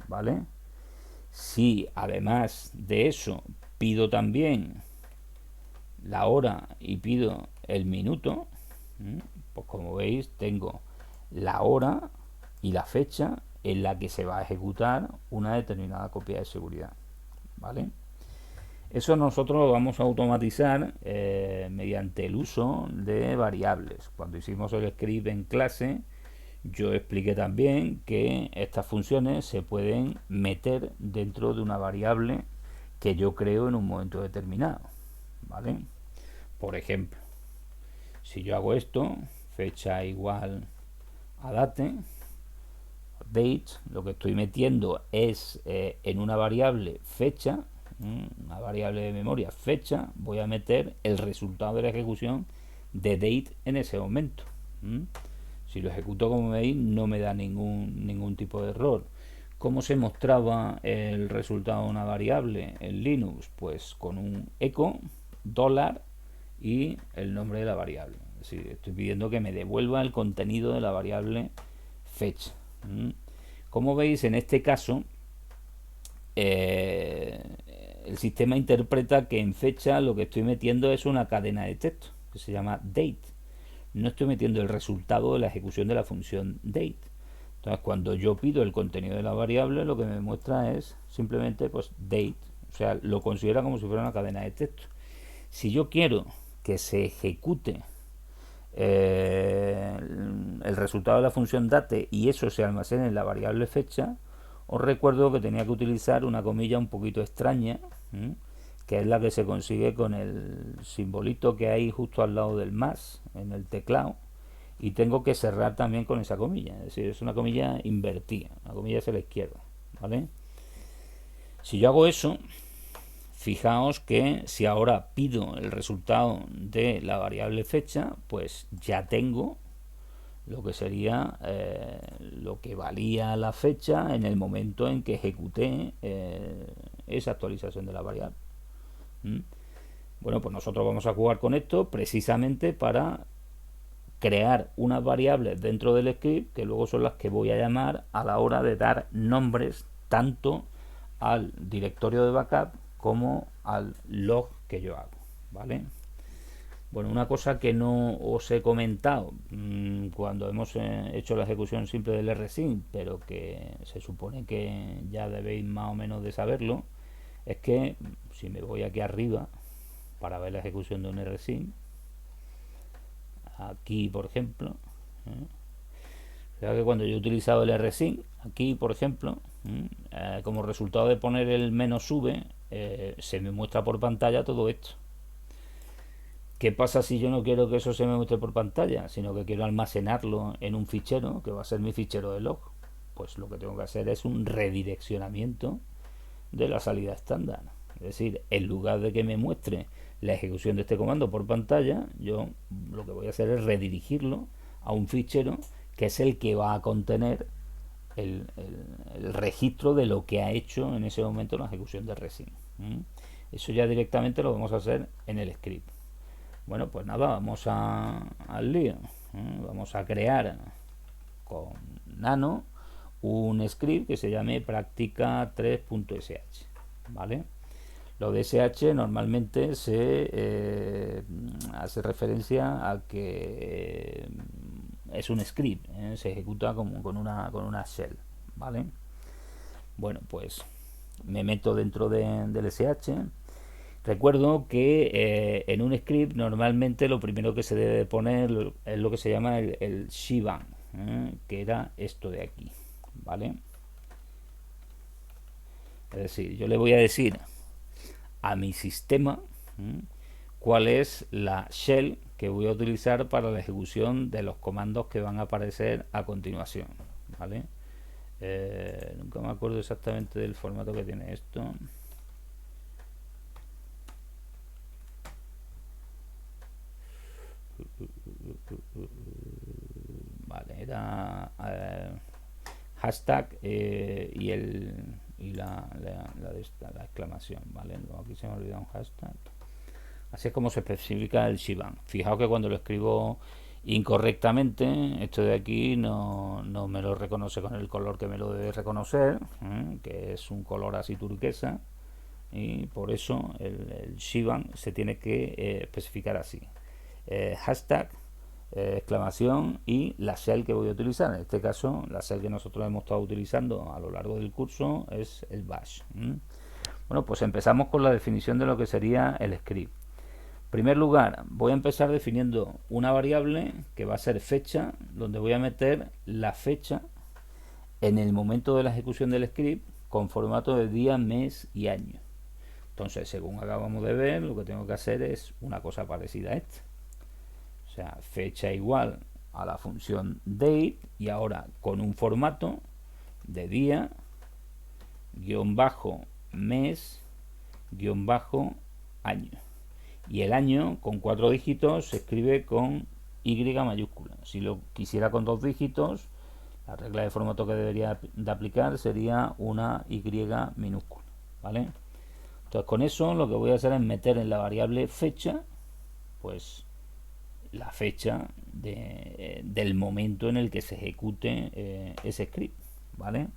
¿Vale? Si además de eso pido también la hora y pido el minuto, pues como veis tengo la hora y la fecha en la que se va a ejecutar una determinada copia de seguridad. ¿Vale? Eso nosotros lo vamos a automatizar mediante el uso de variables. Cuando hicimos el script en clase, yo expliqué también que estas funciones se pueden meter dentro de una variable que yo creo en un momento determinado. ¿Vale? Por ejemplo, si yo hago esto, fecha igual a date, lo que estoy metiendo es en una variable fecha, una variable de memoria fecha, voy a meter el resultado de la ejecución de date en ese momento. Si lo ejecuto, como veis, no me da ningún tipo de error. ¿Cómo se mostraba el resultado de una variable en Linux? Pues con un echo, dólar y el nombre de la variable. Es decir, estoy pidiendo que me devuelva el contenido de la variable fecha. Como veis, en este caso, el sistema interpreta que en fecha lo que estoy metiendo es una cadena de texto que se llama date. No estoy metiendo el resultado de la ejecución de la función date. Entonces, cuando yo pido el contenido de la variable, lo que me muestra es simplemente pues date. O sea, lo considera como si fuera una cadena de texto. Si yo quiero que se ejecute el resultado de la función date y eso se almacene en la variable fecha, os recuerdo que tenía que utilizar una comilla un poquito extraña, que es la que se consigue con el simbolito que hay justo al lado del más en el teclado, y tengo que cerrar también con esa comilla, es decir, es una comilla invertida, una comilla hacia la izquierda, ¿vale? Si yo hago eso, fijaos que si ahora pido el resultado de la variable fecha, pues ya tengo lo que sería lo que valía la fecha en el momento en que ejecuté esa actualización de la variable. Bueno, pues nosotros vamos a jugar con esto precisamente para crear unas variables dentro del script que luego son las que voy a llamar a la hora de dar nombres tanto al directorio de backup como al log que yo hago, ¿vale? Bueno, una cosa que no os he comentado cuando hemos hecho la ejecución simple del rsync, pero que se supone que ya debéis más o menos de saberlo, es que si me voy aquí arriba para ver la ejecución de un rsync, aquí por ejemplo, que cuando yo he utilizado el rsync, aquí por ejemplo, como resultado de poner el "-v", se me muestra por pantalla todo esto. ¿Qué pasa si yo no quiero que eso se me muestre por pantalla, sino que quiero almacenarlo en un fichero, que va a ser mi fichero de log? Pues lo que tengo que hacer es un redireccionamiento de la salida estándar. Es decir, en lugar de que me muestre la ejecución de este comando por pantalla, yo lo que voy a hacer es redirigirlo a un fichero que es el que va a contener el registro de lo que ha hecho en ese momento la ejecución de rsync. Eso ya directamente lo vamos a hacer en el script. Bueno, pues nada, vamos al lío. Vamos a crear con Nano un script que se llame práctica 3.sh, ¿vale? Lo de sh normalmente se hace referencia a que es un script, se ejecuta como con una shell, ¿vale? Bueno, pues me meto dentro del sh. Recuerdo que en un script normalmente lo primero que se debe poner es lo que se llama el shebang, que era esto de aquí, ¿vale? Es decir, yo le voy a decir a mi sistema cuál es la shell que voy a utilizar para la ejecución de los comandos que van a aparecer a continuación, ¿vale? Nunca me acuerdo exactamente del formato que tiene esto. Vale, era hashtag y la exclamación, ¿vale? Luego aquí se me ha olvidado un hashtag. Así es como se especifica el shebang. Fijaos que cuando lo escribo incorrectamente, esto de aquí no me lo reconoce con el color que me lo debe reconocer, que es un color así turquesa, y por eso el shebang se tiene que especificar así. Hashtag, exclamación y la shell que voy a utilizar. En este caso, la shell que nosotros hemos estado utilizando a lo largo del curso es el bash. Bueno, pues empezamos con la definición de lo que sería el script. En primer lugar, voy a empezar definiendo una variable que va a ser fecha, donde voy a meter la fecha en el momento de la ejecución del script con formato de día, mes y año. Entonces, según acabamos de ver, lo que tengo que hacer es una cosa parecida a esta. O sea, fecha igual a la función date y ahora con un formato de día, guión bajo, mes, guión bajo, año. Y el año con 4 dígitos se escribe con Y mayúscula. Si lo quisiera con 2 dígitos, la regla de formato que debería de aplicar sería una Y minúscula, ¿vale? Entonces con eso lo que voy a hacer es meter en la variable fecha, pues la fecha del momento en el que se ejecute ese script, ¿vale?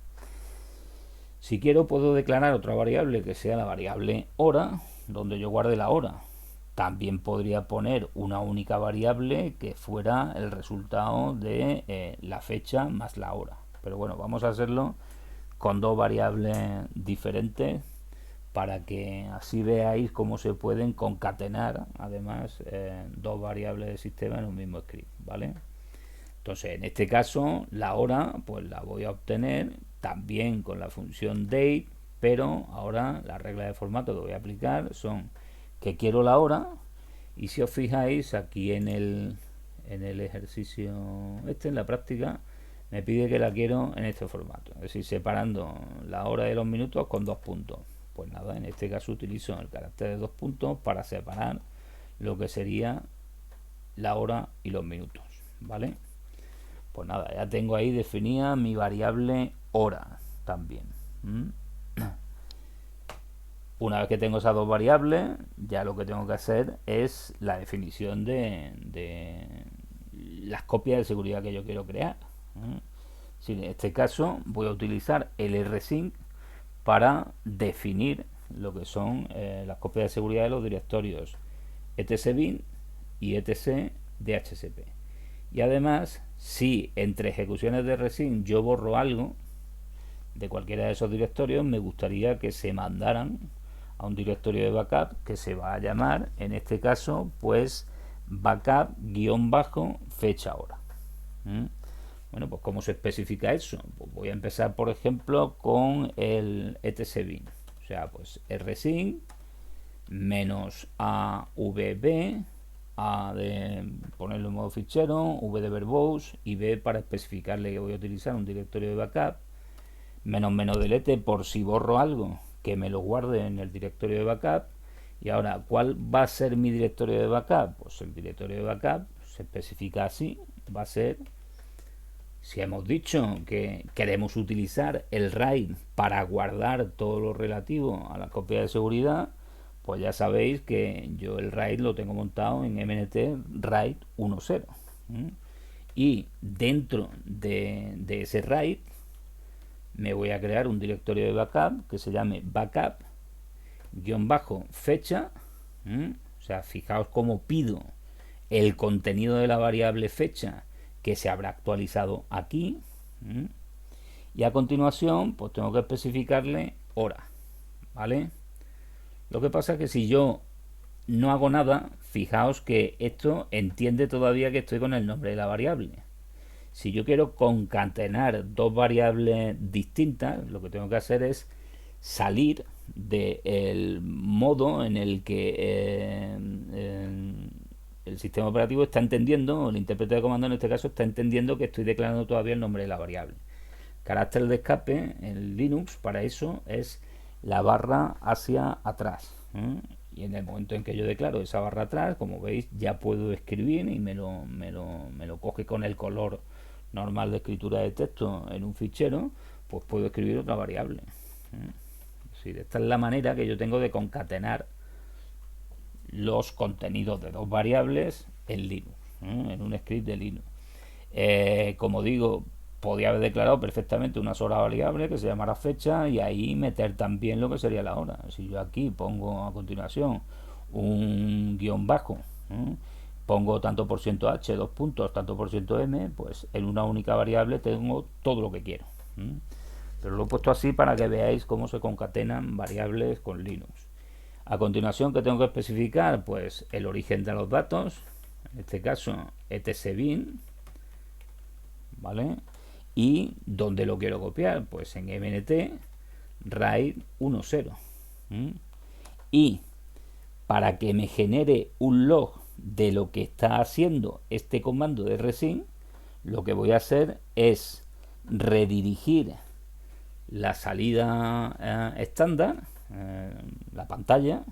Si quiero puedo declarar otra variable que sea la variable hora, donde yo guarde la hora. También podría poner una única variable que fuera el resultado de la fecha más la hora. Pero bueno, vamos a hacerlo con dos variables diferentes para que así veáis cómo se pueden concatenar además dos variables del sistema en un mismo script, ¿vale? Entonces, en este caso, la hora pues la voy a obtener también con la función date, pero ahora las reglas de formato que voy a aplicar son que quiero la hora, y si os fijáis aquí en el ejercicio en la práctica, me pide que la quiero en este formato, es decir, separando la hora de los minutos con dos puntos. Pues nada, en este caso utilizo el carácter de dos puntos para separar lo que sería la hora y los minutos, ¿vale? Pues nada, ya tengo ahí definida mi variable hora también. Una vez que tengo esas dos variables, ya lo que tengo que hacer es la definición de las copias de seguridad que yo quiero crear. Si en este caso voy a utilizar el rsync para definir lo que son las copias de seguridad de los directorios etc bin y etc dhcp. Y además, si entre ejecuciones de rsync yo borro algo de cualquiera de esos directorios, me gustaría que se mandaran a un directorio de backup que se va a llamar, en este caso, pues backup-fecha hora. Bueno, pues ¿cómo se especifica eso? Pues voy a empezar, por ejemplo, con el etc bin. O sea, pues rsync menos avb, a de ponerlo en modo fichero, v de verbose y b para especificarle que voy a utilizar un directorio de backup, menos delete por si borro algo que me lo guarde en el directorio de backup. Y ahora, ¿cuál va a ser mi directorio de backup? Pues el directorio de backup se especifica así, va a ser, si hemos dicho que queremos utilizar el RAID para guardar todo lo relativo a la copia de seguridad, pues ya sabéis que yo el RAID lo tengo montado en MNT RAID 1.0. Y dentro de ese RAID me voy a crear un directorio de backup que se llame backup-fecha. O sea, fijaos cómo pido el contenido de la variable fecha que se habrá actualizado aquí. Y a continuación, pues tengo que especificarle hora, ¿vale? Lo que pasa es que si yo no hago nada, fijaos que esto entiende todavía que estoy con el nombre de la variable. Si yo quiero concatenar dos variables distintas, lo que tengo que hacer es salir del modo en el que el sistema operativo está entendiendo, o el intérprete de comando en este caso está entendiendo que estoy declarando todavía el nombre de la variable. Carácter de escape en Linux para eso es la barra hacia atrás. Y en el momento en que yo declaro esa barra atrás, como veis, ya puedo escribir y me lo coge con el color normal de escritura de texto en un fichero, pues puedo escribir otra variable. Es decir, esta es la manera que yo tengo de concatenar los contenidos de dos variables en Linux, en un script de Linux. Como digo, podía haber declarado perfectamente una sola variable que se llamara fecha y ahí meter también lo que sería la hora. Si yo aquí pongo a continuación un guión bajo, pongo tanto por ciento h, dos puntos, tanto por ciento m, pues en una única variable tengo todo lo que quiero. Pero lo he puesto así para que veáis cómo se concatenan variables con Linux. A continuación, ¿qué tengo que especificar? Pues el origen de los datos, en este caso etc bin, ¿vale? Y dónde lo quiero copiar, pues en MNT RAID 1.0. Y para que me genere un log de lo que está haciendo este comando de rsync, lo que voy a hacer es redirigir la salida estándar, la pantalla,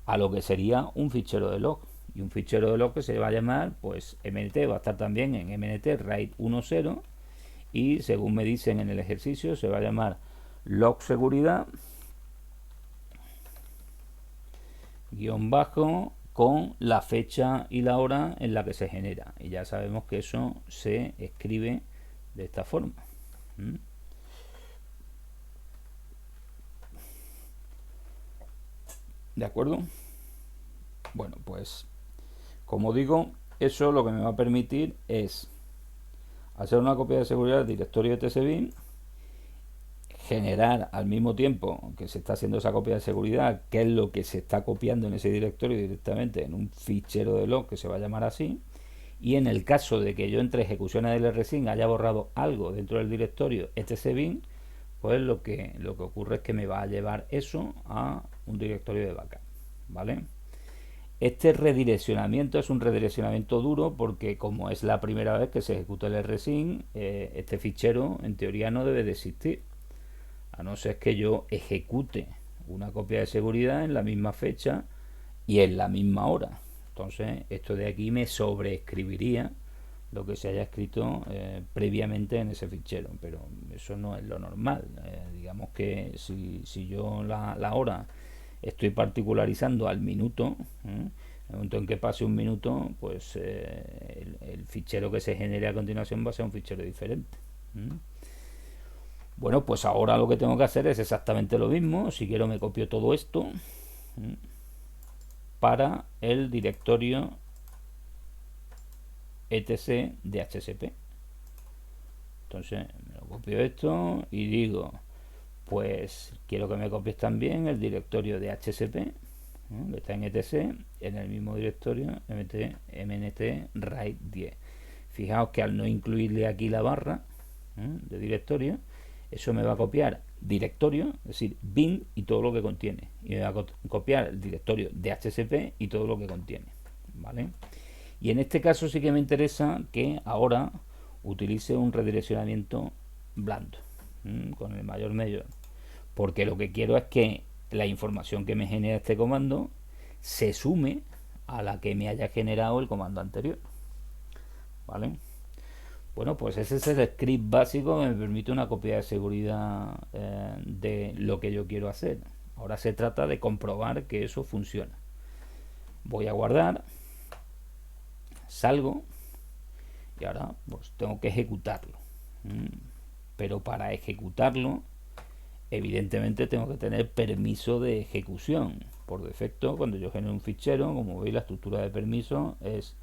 a lo que sería un fichero de log. Y un fichero de log que se va a llamar, pues MNT, va a estar también en MNT RAID 10, y según me dicen en el ejercicio se va a llamar log seguridad guión bajo con la fecha y la hora en la que se genera, y ya sabemos que eso se escribe de esta forma. ¿De acuerdo? Bueno, pues como digo, eso lo que me va a permitir es hacer una copia de seguridad del directorio de tcbin, generar al mismo tiempo que se está haciendo esa copia de seguridad, qué es lo que se está copiando en ese directorio directamente en un fichero de log que se va a llamar así, y en el caso de que yo entre ejecuciones del rsync haya borrado algo dentro del directorio etcbin, pues lo que ocurre es que me va a llevar eso a un directorio de backup, ¿vale? Este redireccionamiento es un redireccionamiento duro porque como es la primera vez que se ejecuta el rsync, este fichero en teoría no debe de existir, a no ser que yo ejecute una copia de seguridad en la misma fecha y en la misma hora. Entonces esto de aquí me sobreescribiría lo que se haya escrito previamente en ese fichero, pero eso no es lo normal. Digamos que si yo la hora estoy particularizando al minuto, en el momento en que pase un minuto, pues el fichero que se genere a continuación va a ser un fichero diferente. Bueno, pues ahora lo que tengo que hacer es exactamente lo mismo. Si quiero me copio todo esto para el directorio etc de HSP. Entonces me lo copio esto y digo, pues quiero que me copies también el directorio de HSP, que está en etc, en el mismo directorio mnt RAID 10. Fijaos que al no incluirle aquí la barra de directorio, eso me va a copiar directorio, es decir, bin y todo lo que contiene, y me va a copiar el directorio de HSP y todo lo que contiene, ¿vale? Y en este caso sí que me interesa que ahora utilice un redireccionamiento blando, con el mayor mayor, porque lo que quiero es que la información que me genera este comando se sume a la que me haya generado el comando anterior, ¿vale? Bueno, pues ese es el script básico que me permite una copia de seguridad de lo que yo quiero hacer. Ahora se trata de comprobar que eso funciona. Voy a guardar, salgo y ahora pues tengo que ejecutarlo. Pero para ejecutarlo, evidentemente tengo que tener permiso de ejecución. Por defecto, cuando yo genero un fichero, como veis, la estructura de permiso es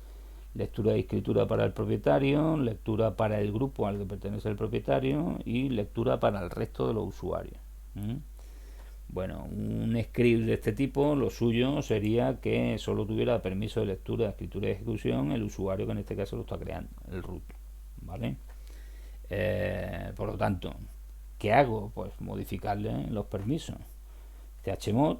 lectura de escritura para el propietario, lectura para el grupo al que pertenece el propietario y lectura para el resto de los usuarios. Bueno, un script de este tipo, lo suyo sería que solo tuviera permiso de lectura, escritura y ejecución el usuario que en este caso lo está creando, el root, ¿vale? Por lo tanto, ¿qué hago? Pues modificarle los permisos. chmod,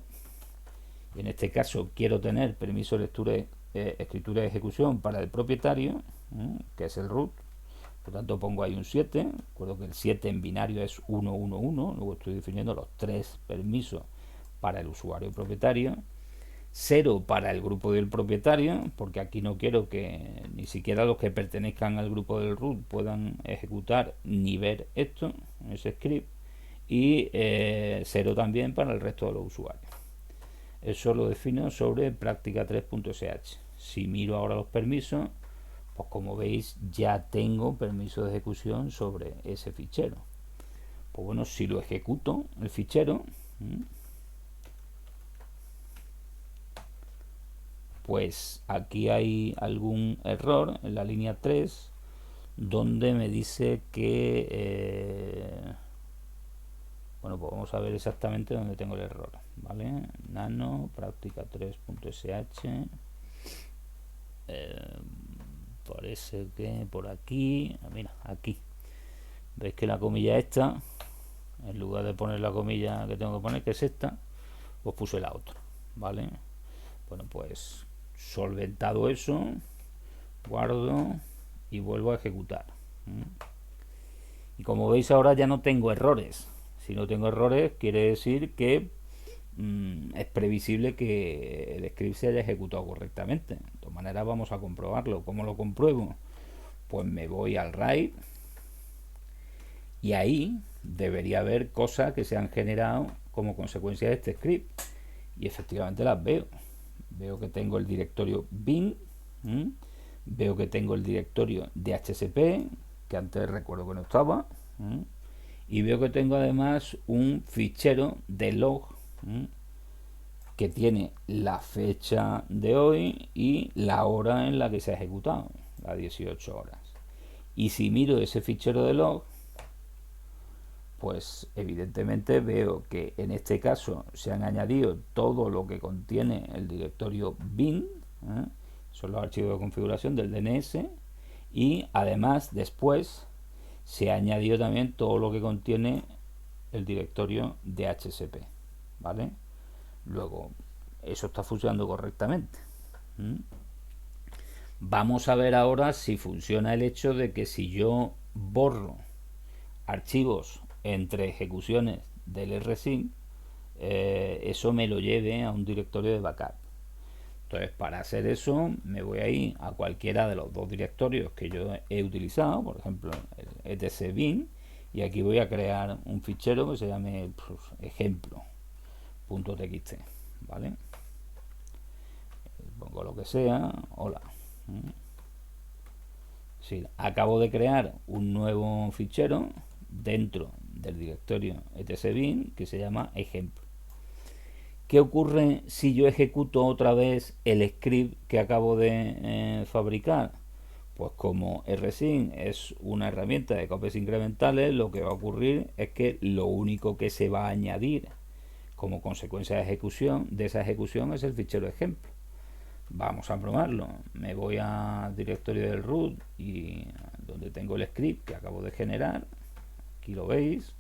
y en este caso quiero tener permiso de lectura, escritura y ejecución para el propietario, que es el root. Por lo tanto pongo ahí un 7. Recuerdo que el 7 en binario es 111. Luego estoy definiendo los 3 permisos para el usuario propietario. 0 para el grupo del propietario, porque aquí no quiero que ni siquiera los que pertenezcan al grupo del root puedan ejecutar ni ver esto, ese script. Y 0 también para el resto de los usuarios. Eso lo defino sobre práctica 3.sh. Si miro ahora los permisos, pues como veis ya tengo permiso de ejecución sobre ese fichero. Pues bueno, si lo ejecuto el fichero, pues aquí hay algún error en la línea 3 donde me dice que bueno, pues vamos a ver exactamente dónde tengo el error, ¿vale? Nano práctica 3.sh, parece que por aquí, mira, aquí veis que la comilla esta, en lugar de poner la comilla que tengo que poner, que es esta, pues puse la otra, ¿vale? Bueno, pues solventado eso, guardo y vuelvo a ejecutar. Y como veis ahora ya no tengo errores. Si no tengo errores quiere decir que es previsible que el script se haya ejecutado correctamente. De todas maneras vamos a comprobarlo. ¿Cómo lo compruebo? Pues me voy al RAID y ahí debería haber cosas que se han generado como consecuencia de este script, y efectivamente las veo. Veo que tengo el directorio bin, ¿m? Veo que tengo el directorio DHCP, que antes recuerdo que no estaba, ¿m? Y veo que tengo además un fichero de log, ¿m? Que tiene la fecha de hoy y la hora en la que se ha ejecutado, las 18 horas. Y si miro ese fichero de log, pues evidentemente veo que en este caso se han añadido todo lo que contiene el directorio bin, ¿eh? Son los archivos de configuración del DNS, y además después se ha añadido también todo lo que contiene el directorio DHCP, ¿vale? Luego, eso está funcionando correctamente. ¿Mm? Vamos a ver ahora si funciona el hecho de que si yo borro archivos entre ejecuciones del rsync, eso me lo lleve a un directorio de backup. Entonces, para hacer eso, me voy a ir a cualquiera de los dos directorios que yo he utilizado, por ejemplo, el etc bin, y aquí voy a crear un fichero que se llame ejemplo.txt, ¿vale? Pongo lo que sea, hola. Sí, acabo de crear un nuevo fichero dentro del directorio etc bin que se llama ejemplo. ¿Qué ocurre si yo ejecuto otra vez el script que acabo de fabricar? Pues como rsync es una herramienta de copias incrementales, lo que va a ocurrir es que lo único que se va a añadir como consecuencia de esa ejecución es el fichero ejemplo. Vamos a probarlo. Me voy al directorio del root y donde tengo el script que acabo de generar, aquí lo veis,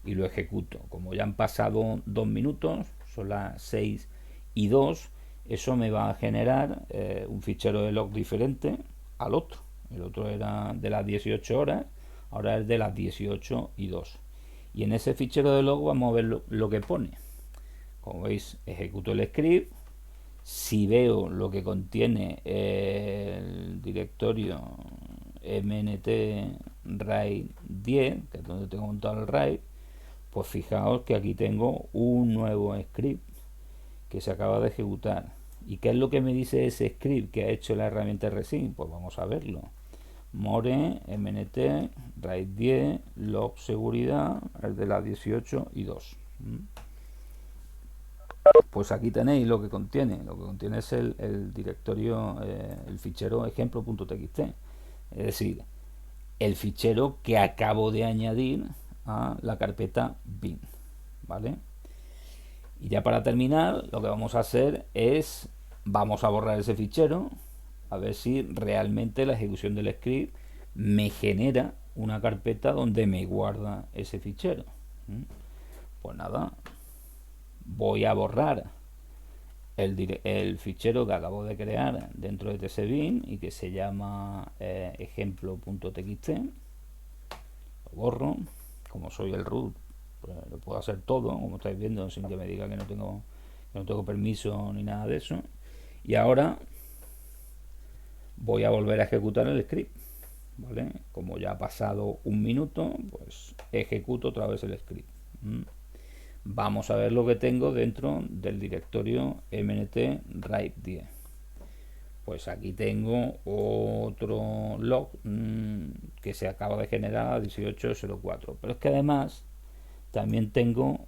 y lo ejecuto. Como ya han pasado 2 minutos, son las 6:02, eso me va a generar un fichero de log diferente al otro. El otro era de las 18 horas, ahora es de las 18:02. Y en ese fichero de log vamos a ver lo que pone. Como veis, ejecuto el script. Si veo lo que contiene el directorio mnt RAID 10, que es donde tengo montado el RAID, pues fijaos que aquí tengo un nuevo script que se acaba de ejecutar. ¿Y qué es lo que me dice ese script que ha hecho la herramienta rsync? Pues vamos a verlo. More mnt RAID 10 log seguridad, es de las 18:02. Pues aquí tenéis lo que contiene. Lo que contiene es el directorio, el fichero ejemplo.txt. Es decir, el fichero que acabo de añadir a la carpeta bin, ¿vale? Y ya para terminar, lo que vamos a hacer es, vamos a borrar ese fichero, a ver si realmente la ejecución del script me genera una carpeta donde me guarda ese fichero. Pues nada, voy a borrar el fichero que acabo de crear dentro de tcbin y que se llama ejemplo.txt. Lo borro. Como soy el root, pues lo puedo hacer todo, como estáis viendo, sin que me diga que no tengo permiso ni nada de eso. Y ahora voy a volver a ejecutar el script, ¿vale? Como ya ha pasado 1 minuto, pues ejecuto otra vez el script. Vamos a ver lo que tengo dentro del directorio mnt RAID 10. Pues aquí tengo otro log que se acaba de generar a 18:04. Pero es que además también tengo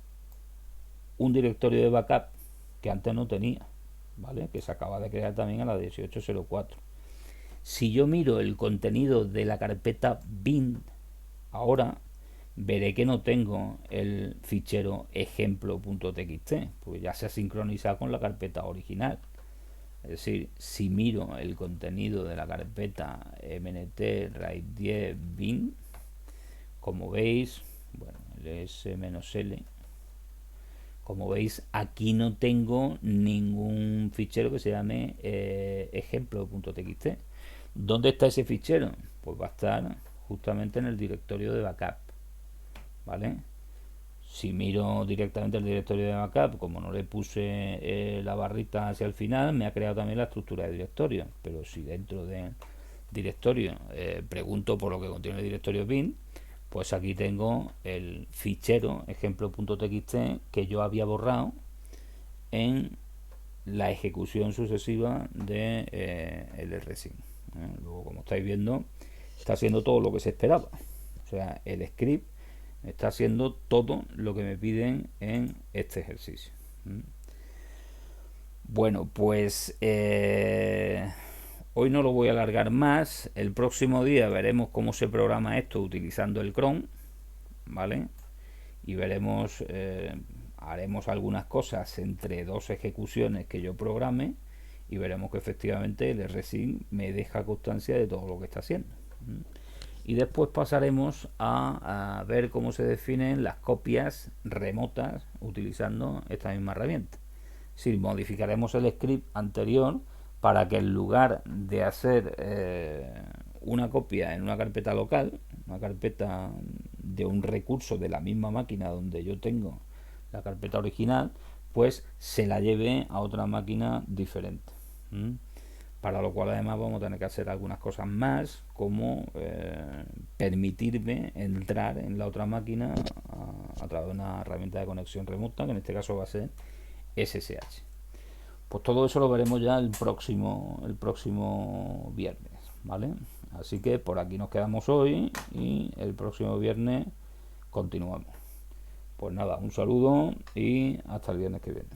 un directorio de backup que antes no tenía, ¿vale? Que se acaba de crear también a la 18:04. Si yo miro el contenido de la carpeta bin ahora, veré que no tengo el fichero ejemplo.txt, porque ya se ha sincronizado con la carpeta original. Es decir, si miro el contenido de la carpeta mnt RAID 10 bin, como veis, bueno, el s-l, como veis, aquí no tengo ningún fichero que se llame ejemplo.txt. ¿Dónde está ese fichero? Pues va a estar justamente en el directorio de backup, ¿vale? Si miro directamente el directorio de backup, como no le puse la barrita hacia el final, me ha creado también la estructura de directorio. Pero si dentro del directorio pregunto por lo que contiene el directorio bin, pues aquí tengo el fichero ejemplo.txt que yo había borrado en la ejecución sucesiva de el rsync. Luego, como estáis viendo, está haciendo todo lo que se esperaba. O sea, el script está haciendo todo lo que me piden en este ejercicio. Bueno, pues hoy no lo voy a alargar más. El próximo día veremos cómo se programa esto utilizando el cron, ¿vale? Y veremos, haremos algunas cosas entre dos ejecuciones que yo programe y veremos que efectivamente el rsync me deja constancia de todo lo que está haciendo. Y después pasaremos a ver cómo se definen las copias remotas utilizando esta misma herramienta. Si modificaremos el script anterior para que en lugar de hacer una copia en una carpeta local, una carpeta de un recurso de la misma máquina donde yo tengo la carpeta original, pues se la lleve a otra máquina diferente. Para lo cual además vamos a tener que hacer algunas cosas más, como permitirme entrar en la otra máquina a través de una herramienta de conexión remota, que en este caso va a ser SSH. Pues todo eso lo veremos ya el próximo viernes, ¿vale? Así que por aquí nos quedamos hoy y el próximo viernes continuamos. Pues nada, un saludo y hasta el viernes que viene.